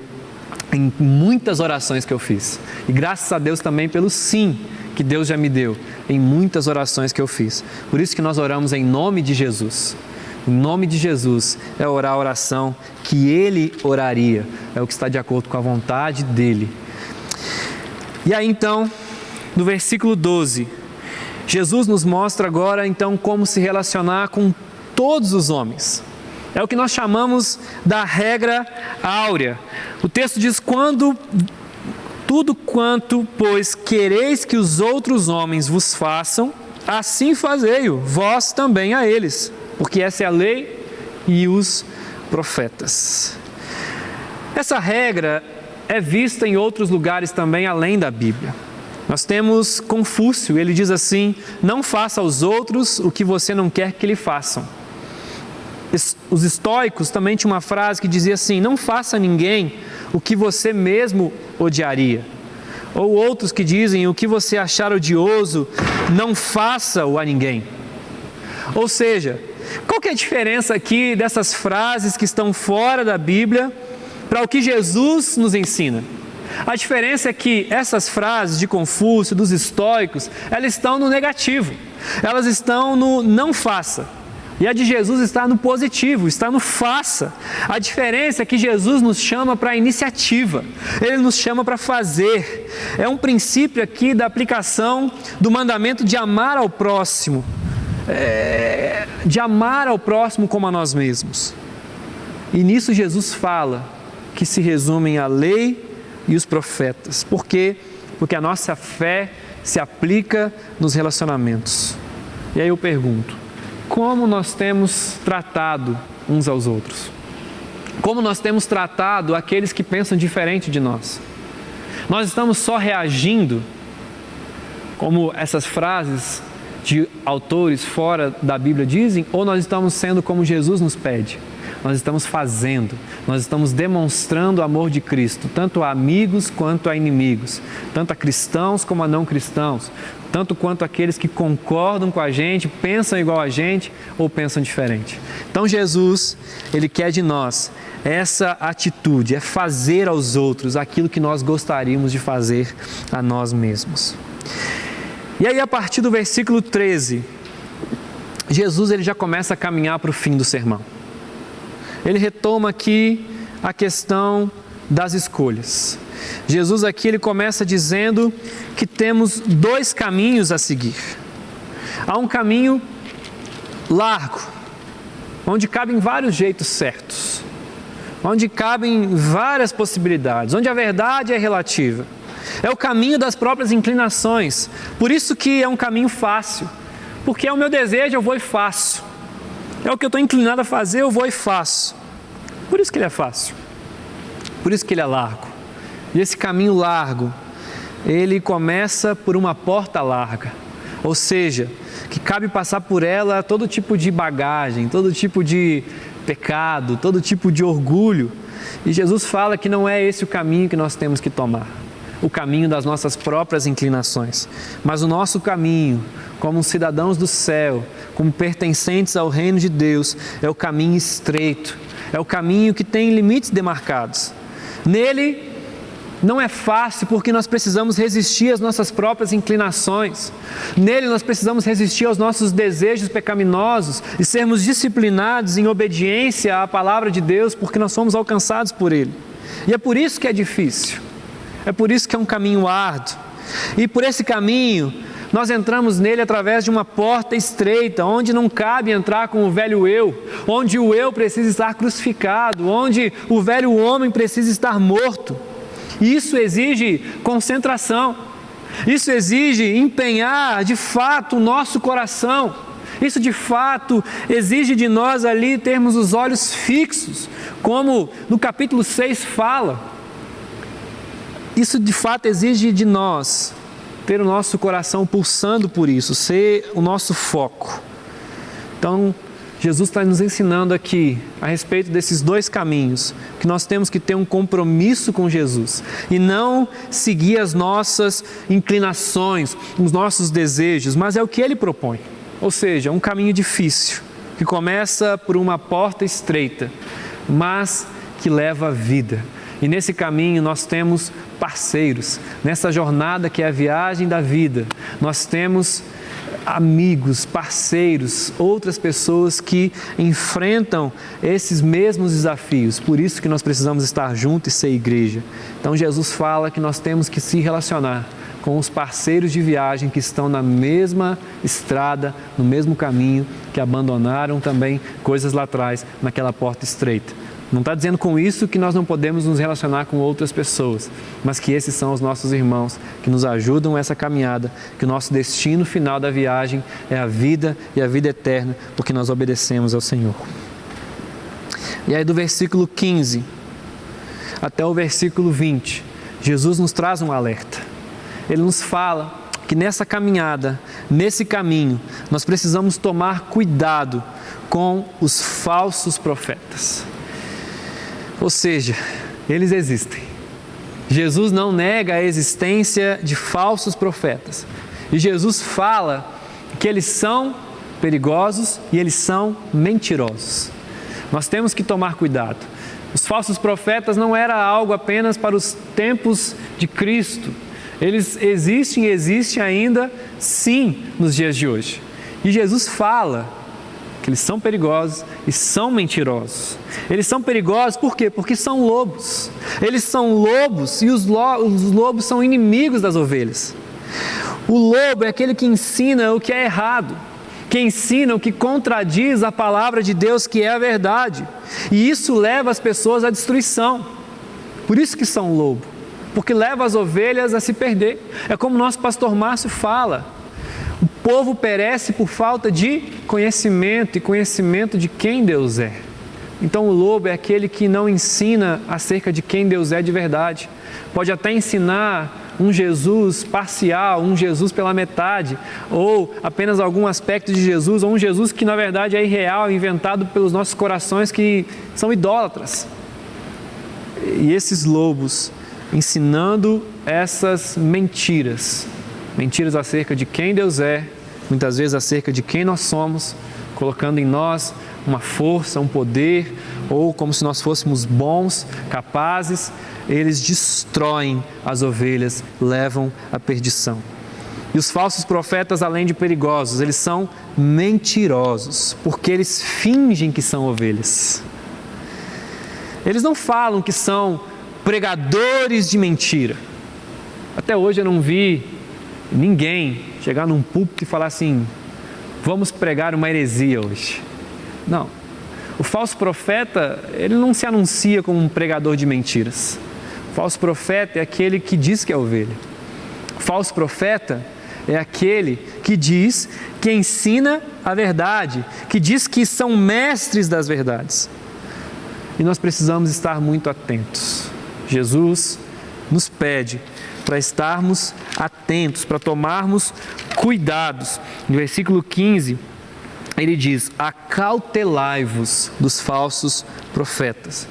em muitas orações que eu fiz. E graças a Deus também pelo sim que Deus já me deu em muitas orações que eu fiz. Por isso que nós oramos em nome de Jesus. Em nome de Jesus é orar a oração que Ele oraria. É o que está de acordo com a vontade dEle. E aí então, no versículo 12, Jesus nos mostra agora então como se relacionar com todos os homens. É o que nós chamamos da regra áurea. O texto diz: quando tudo quanto, pois, quereis que os outros homens vos façam, assim fazei-o, vós também a eles, porque essa é a lei e os profetas. Essa regra é vista em outros lugares também, além da Bíblia. Nós temos Confúcio, ele diz assim: não faça aos outros o que você não quer que lhe façam. Os estoicos também tinham uma frase que dizia assim: não faça a ninguém o que você mesmo odiaria. Ou outros que dizem: o que você achar odioso, não faça-o a ninguém. Ou seja, qual que é a diferença aqui dessas frases que estão fora da Bíblia para o que Jesus nos ensina? A diferença é que essas frases de Confúcio, dos estoicos, elas estão no negativo, elas estão no não faça. E a de Jesus está no positivo, está no faça. A diferença é que Jesus nos chama para a iniciativa, Ele nos chama para fazer. É um princípio aqui da aplicação do mandamento de amar ao próximo, de amar ao próximo como a nós mesmos. E nisso Jesus fala que se resumem a lei e os profetas. Por quê? Porque a nossa fé se aplica nos relacionamentos. E aí eu pergunto: como nós temos tratado uns aos outros? Como nós temos tratado aqueles que pensam diferente de nós? Nós estamos só reagindo, como essas frases de autores fora da Bíblia dizem, ou nós estamos sendo como Jesus nos pede? Nós estamos fazendo, nós estamos demonstrando o amor de Cristo, tanto a amigos quanto a inimigos, tanto a cristãos como a não cristãos, tanto quanto aqueles que concordam com a gente, pensam igual a gente ou pensam diferente. Então Jesus, Ele quer de nós essa atitude, é fazer aos outros aquilo que nós gostaríamos de fazer a nós mesmos. E aí, a partir do versículo 13, Jesus ele já começa a caminhar para o fim do sermão. Ele retoma aqui a questão das escolhas. Jesus aqui ele começa dizendo que temos dois caminhos a seguir. Há um caminho largo, onde cabem vários jeitos certos, onde cabem várias possibilidades, onde a verdade é relativa. É o caminho das próprias inclinações. Por isso que é um caminho fácil, porque é o meu desejo, eu vou e faço. É o que eu estou inclinado a fazer, eu vou e faço. Por isso que ele é fácil. Por isso que ele é largo. E esse caminho largo, ele começa por uma porta larga. Ou seja, que cabe passar por ela todo tipo de bagagem, todo tipo de pecado, todo tipo de orgulho. E Jesus fala que não é esse o caminho que nós temos que tomar. O caminho das nossas próprias inclinações. Mas o nosso caminho, como cidadãos do céu, como pertencentes ao reino de Deus, é o caminho estreito, é o caminho que tem limites demarcados. Nele não é fácil porque nós precisamos resistir às nossas próprias inclinações. Nele nós precisamos resistir aos nossos desejos pecaminosos e sermos disciplinados em obediência à palavra de Deus, porque nós somos alcançados por Ele. E é por isso que é difícil, é por isso que é um caminho árduo. E por esse caminho nós entramos nele através de uma porta estreita, onde não cabe entrar com o velho eu, onde o eu precisa estar crucificado, onde o velho homem precisa estar morto. Isso exige concentração, isso exige empenhar de fato o nosso coração, isso de fato exige de nós ali termos os olhos fixos, como no capítulo 6 fala. Isso de fato exige de nós ter o nosso coração pulsando por isso, ser o nosso foco. Então, Jesus está nos ensinando aqui a respeito desses dois caminhos, que nós temos que ter um compromisso com Jesus e não seguir as nossas inclinações, os nossos desejos, mas é o que Ele propõe. Ou seja, um caminho difícil, que começa por uma porta estreita, mas que leva à vida. E nesse caminho nós temos parceiros, nessa jornada que é a viagem da vida, nós temos amigos, parceiros, outras pessoas que enfrentam esses mesmos desafios. Por isso que nós precisamos estar juntos e ser igreja. Então Jesus fala que nós temos que se relacionar com os parceiros de viagem que estão na mesma estrada, no mesmo caminho, que abandonaram também coisas lá atrás, naquela porta estreita. Não está dizendo com isso que nós não podemos nos relacionar com outras pessoas, mas que esses são os nossos irmãos que nos ajudam nessa caminhada, que o nosso destino final da viagem é a vida e a vida eterna, porque nós obedecemos ao Senhor. E aí do versículo 15 até o versículo 20, Jesus nos traz um alerta. Ele nos fala que nessa caminhada, nesse caminho, nós precisamos tomar cuidado com os falsos profetas. Ou seja, eles existem. Jesus não nega a existência de falsos profetas. E Jesus fala que eles são perigosos e eles são mentirosos. Nós temos que tomar cuidado. Os falsos profetas não era algo apenas para os tempos de Cristo. Eles existem e existem ainda, sim, nos dias de hoje. E Jesus fala que eles são perigosos e são mentirosos. Eles são perigosos por quê? Porque são lobos. Eles são lobos e os lobos são inimigos das ovelhas. O lobo é aquele que ensina o que é errado, que ensina o que contradiz a palavra de Deus, que é a verdade. E isso leva as pessoas à destruição. Por isso que são lobo, porque leva as ovelhas a se perder. É como o nosso pastor Márcio fala. O povo perece por falta de conhecimento e conhecimento de quem Deus é. Então o lobo é aquele que não ensina acerca de quem Deus é de verdade. Pode até ensinar um Jesus parcial, um Jesus pela metade, ou apenas algum aspecto de Jesus, ou um Jesus que na verdade é irreal, inventado pelos nossos corações que são idólatras. E esses lobos ensinando essas mentiras acerca de quem Deus é, muitas vezes acerca de quem nós somos, colocando em nós uma força, um poder, ou como se nós fôssemos bons, capazes, eles destroem as ovelhas, levam à perdição. E os falsos profetas, além de perigosos, eles são mentirosos, porque eles fingem que são ovelhas. Eles não falam que são pregadores de mentira. Até hoje eu não vi ninguém chegar num púlpito e falar assim: vamos pregar uma heresia hoje. Não. O falso profeta, ele não se anuncia como um pregador de mentiras. O falso profeta é aquele que diz que é ovelha. O falso profeta é aquele que diz, que ensina a verdade, que diz que são mestres das verdades. E nós precisamos estar muito atentos. Jesus nos pede para estarmos atentos, para tomarmos cuidados. No versículo 15, ele diz: acautelai-vos dos falsos profetas.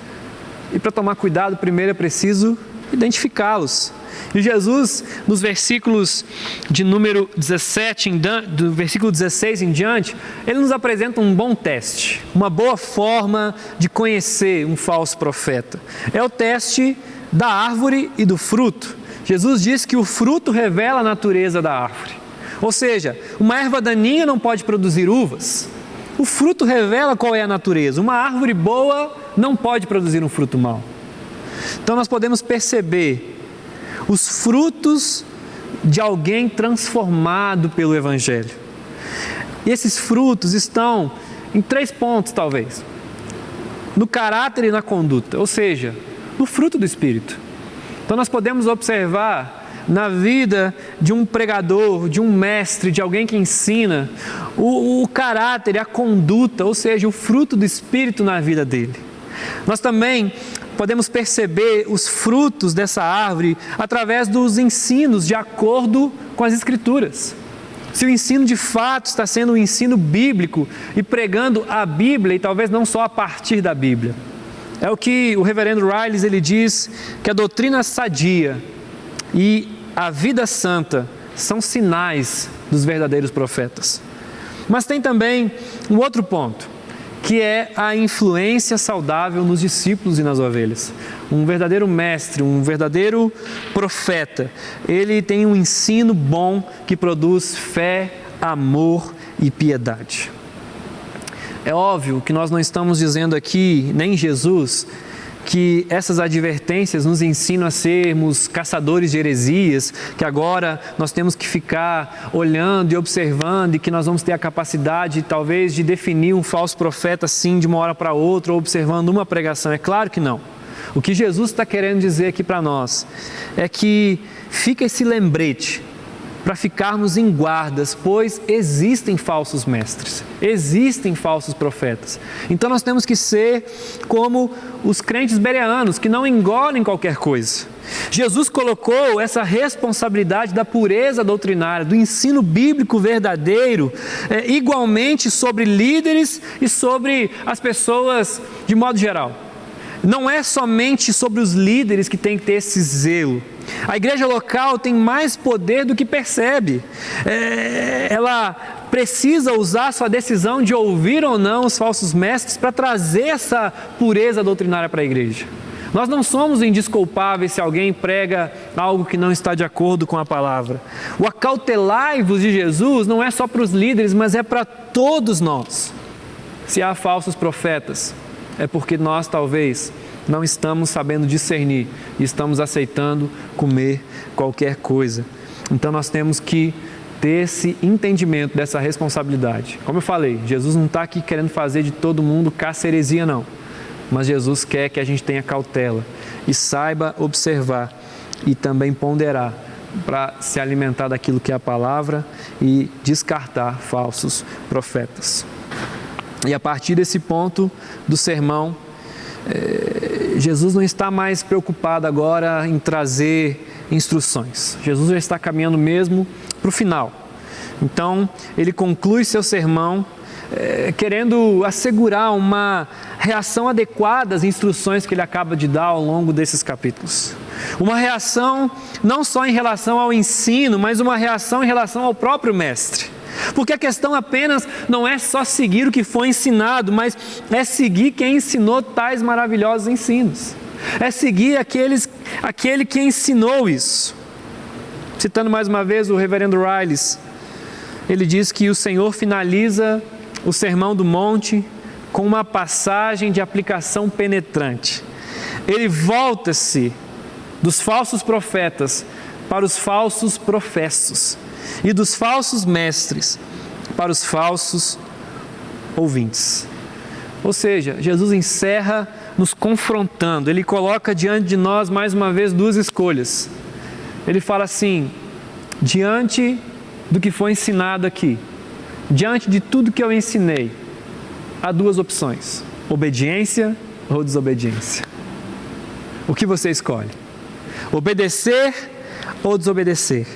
E para tomar cuidado, primeiro é preciso identificá-los. E Jesus, nos versículos de número 17, do versículo 16 em diante, ele nos apresenta um bom teste, uma boa forma de conhecer um falso profeta. É o teste da árvore e do fruto. Jesus diz que o fruto revela a natureza da árvore. Ou seja, uma erva daninha não pode produzir uvas. O fruto revela qual é a natureza. Uma árvore boa não pode produzir um fruto mau. Então nós podemos perceber os frutos de alguém transformado pelo Evangelho. E esses frutos estão em 3 pontos, talvez: no caráter e na conduta, ou seja, no fruto do Espírito. Então nós podemos observar na vida de um pregador, de um mestre, de alguém que ensina, o caráter e a conduta, ou seja, o fruto do Espírito na vida dele. Nós também podemos perceber os frutos dessa árvore através dos ensinos de acordo com as Escrituras. Se o ensino de fato está sendo um ensino bíblico e pregando a Bíblia, e talvez não só a partir da Bíblia. É o que o reverendo Riles ele diz, que a doutrina sadia e a vida santa são sinais dos verdadeiros profetas. Mas tem também um outro ponto, que é a influência saudável nos discípulos e nas ovelhas. Um verdadeiro mestre, um verdadeiro profeta, ele tem um ensino bom que produz fé, amor e piedade. É óbvio que nós não estamos dizendo aqui, nem Jesus, que essas advertências nos ensinam a sermos caçadores de heresias, que agora nós temos que ficar olhando e observando e que nós vamos ter a capacidade talvez de definir um falso profeta assim de uma hora para outra, ou observando uma pregação? É claro que não. O que Jesus está querendo dizer aqui para nós é que fica esse lembrete para ficarmos em guardas, pois existem falsos mestres, existem falsos profetas. Então nós temos que ser como os crentes bereanos, que não engolem qualquer coisa. Jesus colocou essa responsabilidade da pureza doutrinária, do ensino bíblico verdadeiro, igualmente sobre líderes e sobre as pessoas de modo geral. Não é somente sobre os líderes que tem que ter esse zelo. A igreja local tem mais poder do que percebe. Ela precisa usar sua decisão de ouvir ou não os falsos mestres para trazer essa pureza doutrinária para a igreja. Nós não somos indesculpáveis se alguém prega algo que não está de acordo com a palavra. O acautelai-vos de Jesus não é só para os líderes, mas é para todos nós. Se há falsos profetas, é porque nós talvez não estamos sabendo discernir e estamos aceitando comer qualquer coisa. Então nós temos que ter esse entendimento dessa responsabilidade. Como eu falei, Jesus não está aqui querendo fazer de todo mundo caça heresia, não. Mas Jesus quer que a gente tenha cautela e saiba observar e também ponderar para se alimentar daquilo que é a palavra e descartar falsos profetas. E a partir desse ponto do sermão, Jesus não está mais preocupado agora em trazer instruções. Jesus já está caminhando mesmo para o final. Então, ele conclui seu sermão querendo assegurar uma reação adequada às instruções que ele acaba de dar ao longo desses capítulos. Uma reação não só em relação ao ensino, mas uma reação em relação ao próprio mestre. Porque a questão apenas não é só seguir o que foi ensinado, mas é seguir quem ensinou tais maravilhosos ensinos. É seguir aquele que ensinou isso. Citando mais uma vez o reverendo Riles, ele diz que o Senhor finaliza o Sermão do Monte com uma passagem de aplicação penetrante. Ele volta-se dos falsos profetas para os falsos professos e dos falsos mestres para os falsos ouvintes. Ou seja, Jesus encerra nos confrontando. Ele coloca diante de nós mais uma vez duas escolhas. Ele fala assim: diante do que foi ensinado aqui, diante de tudo que eu ensinei, há duas opções: obediência ou desobediência. O que você escolhe? Obedecer ou desobedecer?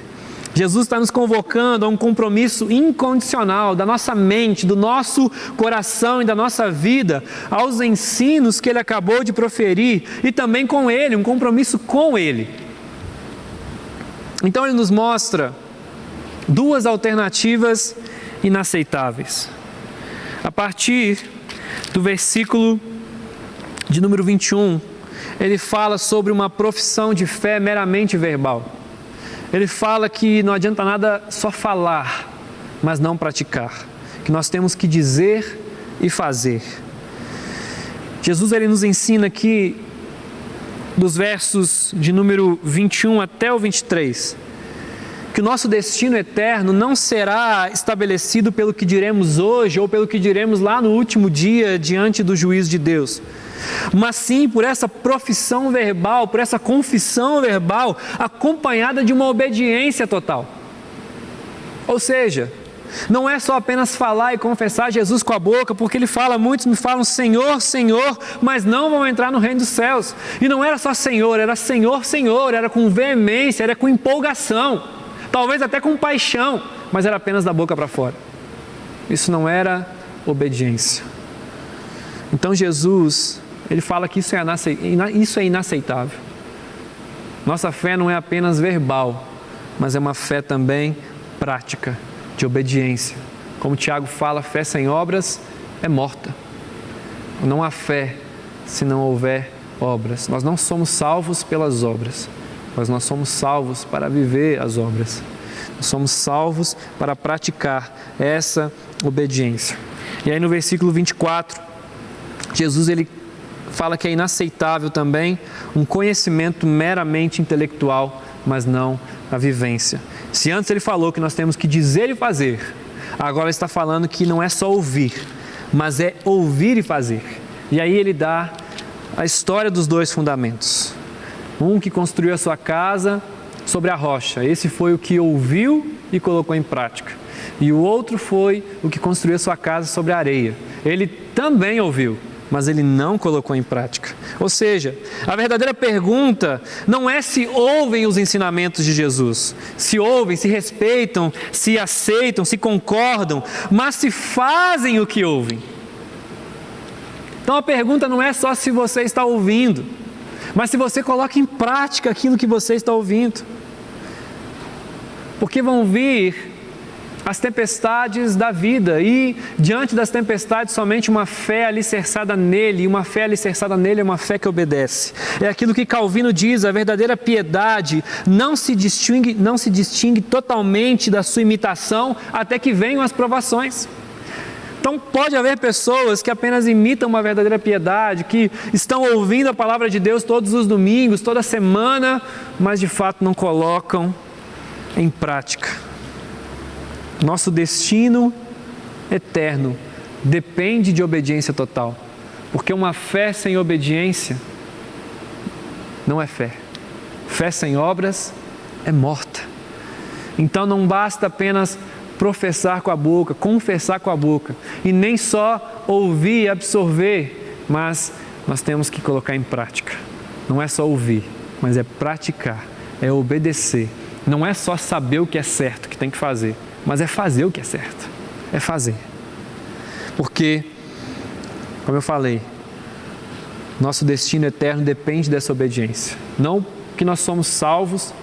Jesus está nos convocando a um compromisso incondicional da nossa mente, do nosso coração e da nossa vida aos ensinos que Ele acabou de proferir e também com Ele, um compromisso com Ele. Então Ele nos mostra duas alternativas inaceitáveis. A partir do versículo de número 21, Ele fala sobre uma profissão de fé meramente verbal. Ele fala que não adianta nada só falar, mas não praticar. Que nós temos que dizer e fazer. Jesus ele nos ensina aqui, dos versos de número 21 até o 23, que o nosso destino eterno não será estabelecido pelo que diremos hoje ou pelo que diremos lá no último dia diante do juízo de Deus, mas sim por essa profissão verbal, por essa confissão verbal acompanhada de uma obediência total. Ou seja, não é só apenas falar e confessar Jesus com a boca, porque Ele fala, muitos me falam Senhor, Senhor, mas não vão entrar no reino dos céus. E não era só Senhor, era Senhor, Senhor, era com veemência, era com empolgação, talvez até com paixão, mas era apenas da boca para fora. Isso não era obediência. Então Jesus, Ele fala que isso é inaceitável. Nossa fé não é apenas verbal, mas é uma fé também prática, de obediência. Como Tiago fala, fé sem obras é morta. Não há fé se não houver obras. Nós não somos salvos pelas obras, mas nós somos salvos para viver as obras. Nós somos salvos para praticar essa obediência. E aí no versículo 24, Jesus ele fala que é inaceitável também um conhecimento meramente intelectual, mas não a vivência. Se antes ele falou que nós temos que dizer e fazer, agora ele está falando que não é só ouvir, mas é ouvir e fazer. E aí ele dá a história dos dois fundamentos. Um que construiu a sua casa sobre a rocha, esse foi o que ouviu e colocou em prática. E o outro foi o que construiu a sua casa sobre a areia. Ele também ouviu, mas ele não colocou em prática. Ou seja, a verdadeira pergunta não é se ouvem os ensinamentos de Jesus, se ouvem, se respeitam, se aceitam, se concordam, mas se fazem o que ouvem. Então a pergunta não é só se você está ouvindo, mas se você coloca em prática aquilo que você está ouvindo. Porque vão vir as tempestades da vida e diante das tempestades somente uma fé alicerçada nele, e uma fé alicerçada nele é uma fé que obedece. É aquilo que Calvino diz, a verdadeira piedade não se distingue totalmente da sua imitação até que venham as provações. Então pode haver pessoas que apenas imitam uma verdadeira piedade, que estão ouvindo a palavra de Deus todos os domingos, toda semana, mas de fato não colocam em prática. Nosso destino eterno depende de obediência total, porque uma fé sem obediência não é fé. Fé sem obras é morta. Então não basta apenas professar com a boca, confessar com a boca, e nem só ouvir e absorver, mas nós temos que colocar em prática. Não é só ouvir, mas é praticar, é obedecer. Não é só saber o que é certo, que tem que fazer, mas é fazer o que é certo, é fazer. Porque, como eu falei, nosso destino eterno depende dessa obediência. Não que nós somos salvos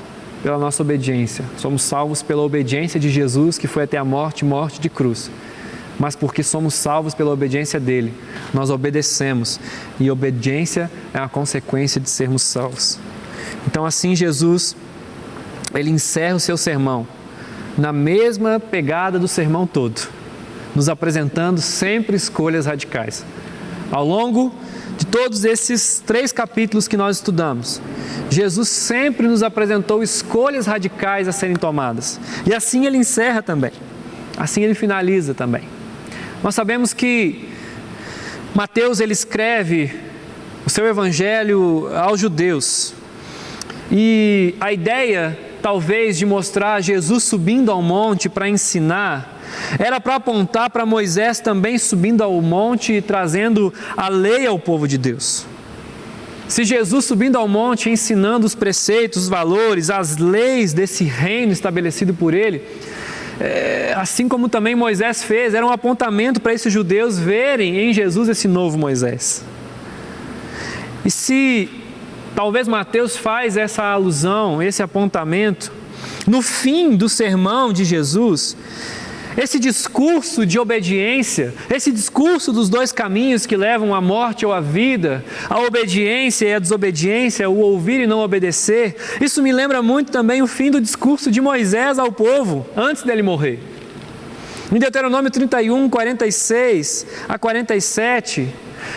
pela nossa obediência, somos salvos pela obediência de Jesus, que foi até a morte de cruz, mas porque somos salvos pela obediência dele, nós obedecemos, e obediência é a consequência de sermos salvos. Então assim Jesus, ele encerra o seu sermão na mesma pegada do sermão todo, nos apresentando sempre escolhas radicais. Ao longo de todos esses 3 capítulos que nós estudamos, Jesus sempre nos apresentou escolhas radicais a serem tomadas. E assim ele encerra também. Assim ele finaliza também. Nós sabemos que Mateus, ele escreve o seu evangelho aos judeus. E a ideia, talvez, de mostrar Jesus subindo ao monte para ensinar, era para apontar para Moisés também subindo ao monte e trazendo a lei ao povo de Deus. Se Jesus subindo ao monte, ensinando os preceitos, os valores, as leis desse reino estabelecido por ele, assim como também Moisés fez, era um apontamento para esses judeus verem em Jesus esse novo Moisés. E se talvez Mateus faz essa alusão, esse apontamento, no fim do sermão de Jesus, esse discurso de obediência, esse discurso dos 2 caminhos que levam à morte ou à vida, a obediência e a desobediência, o ouvir e não obedecer, isso me lembra muito também o fim do discurso de Moisés ao povo, antes dele morrer. Em Deuteronômio 31, 46 a 47,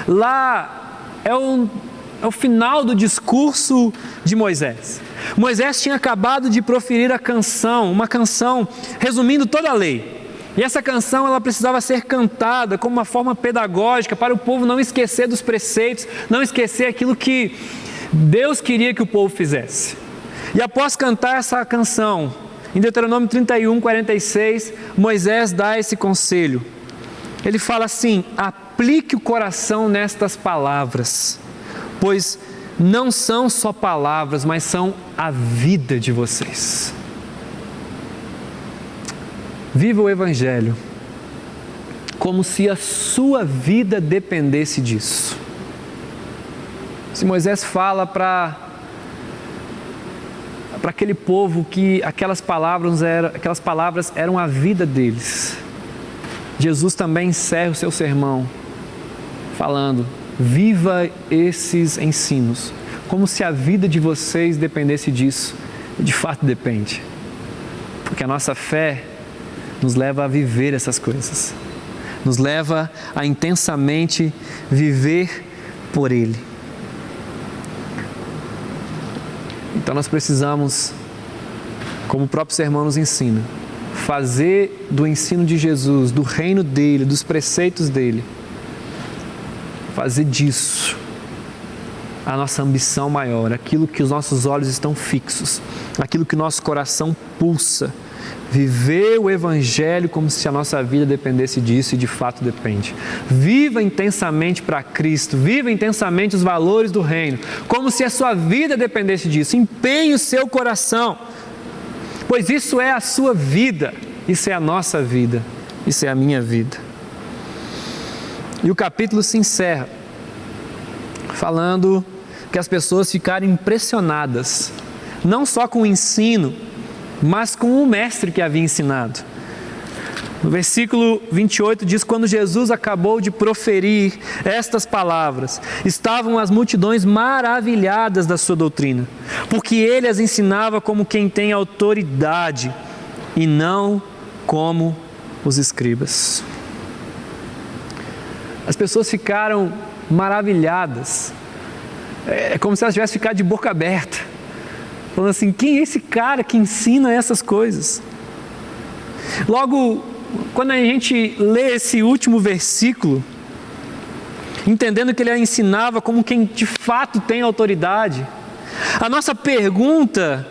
lá é o final do discurso de Moisés. Moisés tinha acabado de proferir a canção, uma canção resumindo toda a lei. E essa canção, ela precisava ser cantada como uma forma pedagógica para o povo não esquecer dos preceitos, não esquecer aquilo que Deus queria que o povo fizesse. E após cantar essa canção, em Deuteronômio 31, 46, Moisés dá esse conselho. Ele fala assim: aplique o coração nestas palavras, pois não são só palavras, mas são a vida de vocês. Viva o Evangelho como se a sua vida dependesse disso. Se Moisés fala para aquele povo que aquelas palavras eram a vida deles, Jesus também encerra o seu sermão falando: viva esses ensinos como se a vida de vocês dependesse disso. E de fato depende, porque a nossa fé nos leva a viver essas coisas, nos leva a intensamente viver por Ele. Então nós precisamos, como o próprio sermão nos ensina, fazer do ensino de Jesus, do reino dele, dos preceitos dele, fazer disso a nossa ambição maior, aquilo que os nossos olhos estão fixos, aquilo que o nosso coração pulsa. Viver o Evangelho como se a nossa vida dependesse disso, e de fato depende. Viva intensamente para Cristo, viva intensamente os valores do reino, como se a sua vida dependesse disso. Empenhe o seu coração, pois isso é a sua vida, isso é a nossa vida, isso é a minha vida. E o capítulo se encerra falando que as pessoas ficaram impressionadas, não só com o ensino, mas com o mestre que havia ensinado. No versículo 28 diz: quando Jesus acabou de proferir estas palavras, estavam as multidões maravilhadas da sua doutrina, porque ele as ensinava como quem tem autoridade e não como os escribas. As pessoas ficaram maravilhadas, é como se elas tivessem ficado de boca aberta, falando assim: quem é esse cara que ensina essas coisas? Logo, quando a gente lê esse último versículo, entendendo que ele ensinava como quem de fato tem autoridade, a nossa pergunta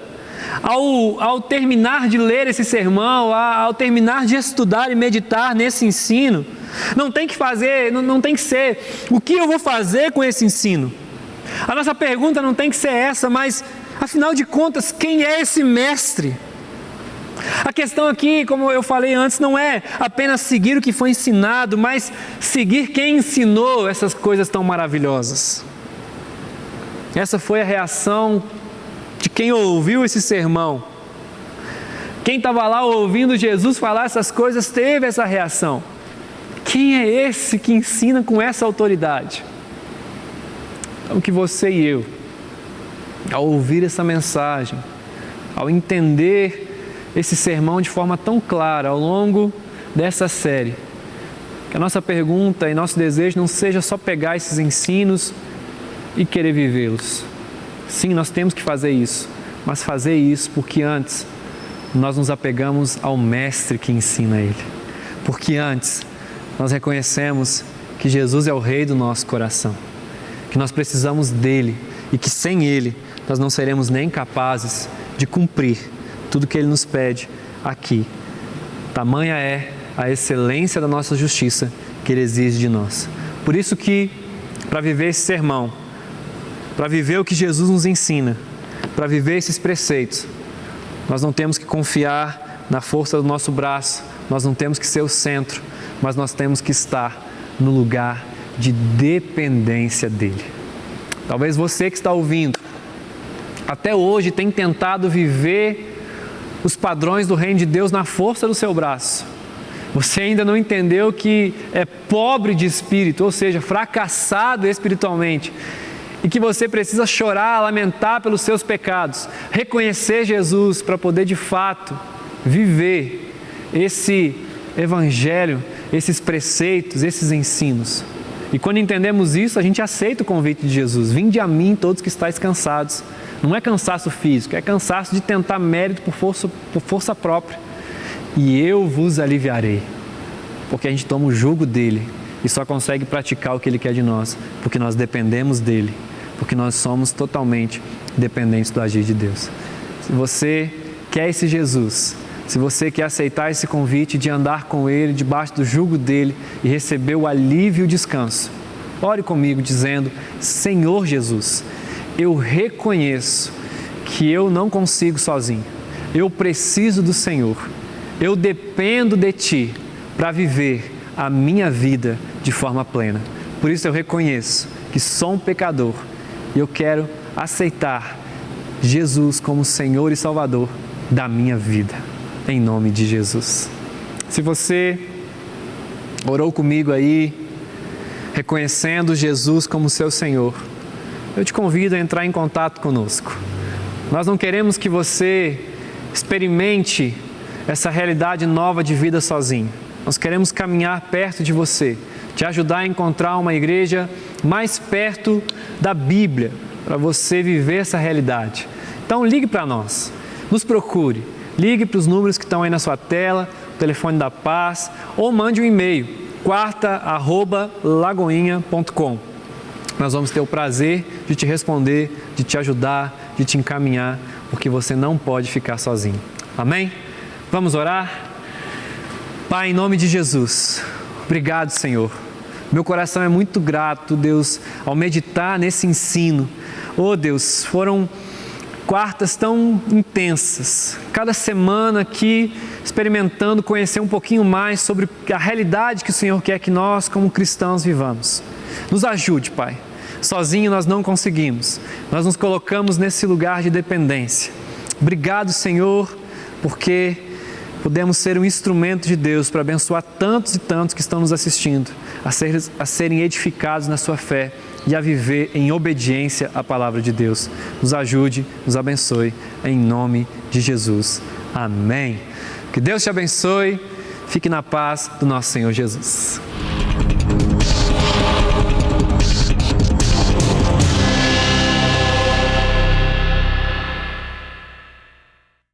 ao terminar de ler esse sermão, ao terminar de estudar e meditar nesse ensino, não tem que ser o que eu vou fazer com esse ensino. A nossa pergunta não tem que ser essa, mas afinal de contas, quem é esse mestre? A questão aqui, como eu falei antes, não é apenas seguir o que foi ensinado, mas seguir quem ensinou essas coisas tão maravilhosas. Essa foi a reação de quem ouviu esse sermão. Quem estava lá ouvindo Jesus falar essas coisas teve essa reação. Quem é esse que ensina com essa autoridade? Então, que você e eu, ao ouvir essa mensagem, ao entender esse sermão de forma tão clara ao longo dessa série, que a nossa pergunta e nosso desejo não seja só pegar esses ensinos e querer vivê-los. Sim, nós temos que fazer isso, mas fazer isso porque antes nós nos apegamos ao mestre que ensina ele. Porque antes nós reconhecemos que Jesus é o Rei do nosso coração, que nós precisamos dele e que sem ele nós não seremos nem capazes de cumprir tudo que ele nos pede aqui. Tamanha é a excelência da nossa justiça que ele exige de nós. Por isso que, para viver esse sermão, para viver o que Jesus nos ensina, para viver esses preceitos, nós não temos que confiar na força do nosso braço, nós não temos que ser o centro, mas nós temos que estar no lugar de dependência dele. Talvez você que está ouvindo, até hoje tem tentado viver os padrões do reino de Deus na força do seu braço. Você ainda não entendeu que é pobre de espírito, ou seja, fracassado espiritualmente, e que você precisa chorar, lamentar pelos seus pecados, reconhecer Jesus para poder de fato viver esse evangelho, esses preceitos, esses ensinos. E quando entendemos isso, a gente aceita o convite de Jesus: vinde a mim todos que estáis cansados. Não é cansaço físico, é cansaço de tentar mérito por força própria. E eu vos aliviarei. Porque a gente toma o jugo dele e só consegue praticar o que ele quer de nós, porque nós dependemos dele, porque nós somos totalmente dependentes do agir de Deus. Se você quer esse Jesus, se você quer aceitar esse convite de andar com ele, debaixo do jugo dele e receber o alívio e o descanso, ore comigo dizendo: Senhor Jesus, eu reconheço que eu não consigo sozinho, eu preciso do Senhor, eu dependo de Ti para viver a minha vida de forma plena. Por isso eu reconheço que sou um pecador e eu quero aceitar Jesus como Senhor e Salvador da minha vida, em nome de Jesus. Se você orou comigo aí, reconhecendo Jesus como seu Senhor, eu te convido a entrar em contato conosco. Nós não queremos que você experimente essa realidade nova de vida sozinho. Nós queremos caminhar perto de você, te ajudar a encontrar uma igreja mais perto da Bíblia, para você viver essa realidade. Então ligue para nós, nos procure, ligue para os números que estão aí na sua tela, o telefone da Paz, ou mande um e-mail, quarta@lagoinha.com. Nós vamos ter o prazer de te responder, de te ajudar, de te encaminhar, porque você não pode ficar sozinho. Amém? Vamos orar? Pai, em nome de Jesus, obrigado, Senhor. Meu coração é muito grato, Deus, ao meditar nesse ensino. Oh, Deus, foram quartas tão intensas. Cada semana aqui, experimentando conhecer um pouquinho mais sobre a realidade que o Senhor quer que nós, como cristãos, vivamos. Nos ajude, Pai. Sozinho nós não conseguimos. Nós nos colocamos nesse lugar de dependência. Obrigado, Senhor, porque podemos ser um instrumento de Deus para abençoar tantos e tantos que estão nos assistindo, a serem edificados na sua fé e a viver em obediência à palavra de Deus. Nos ajude, nos abençoe, em nome de Jesus. Amém. Que Deus te abençoe. Fique na paz do nosso Senhor Jesus.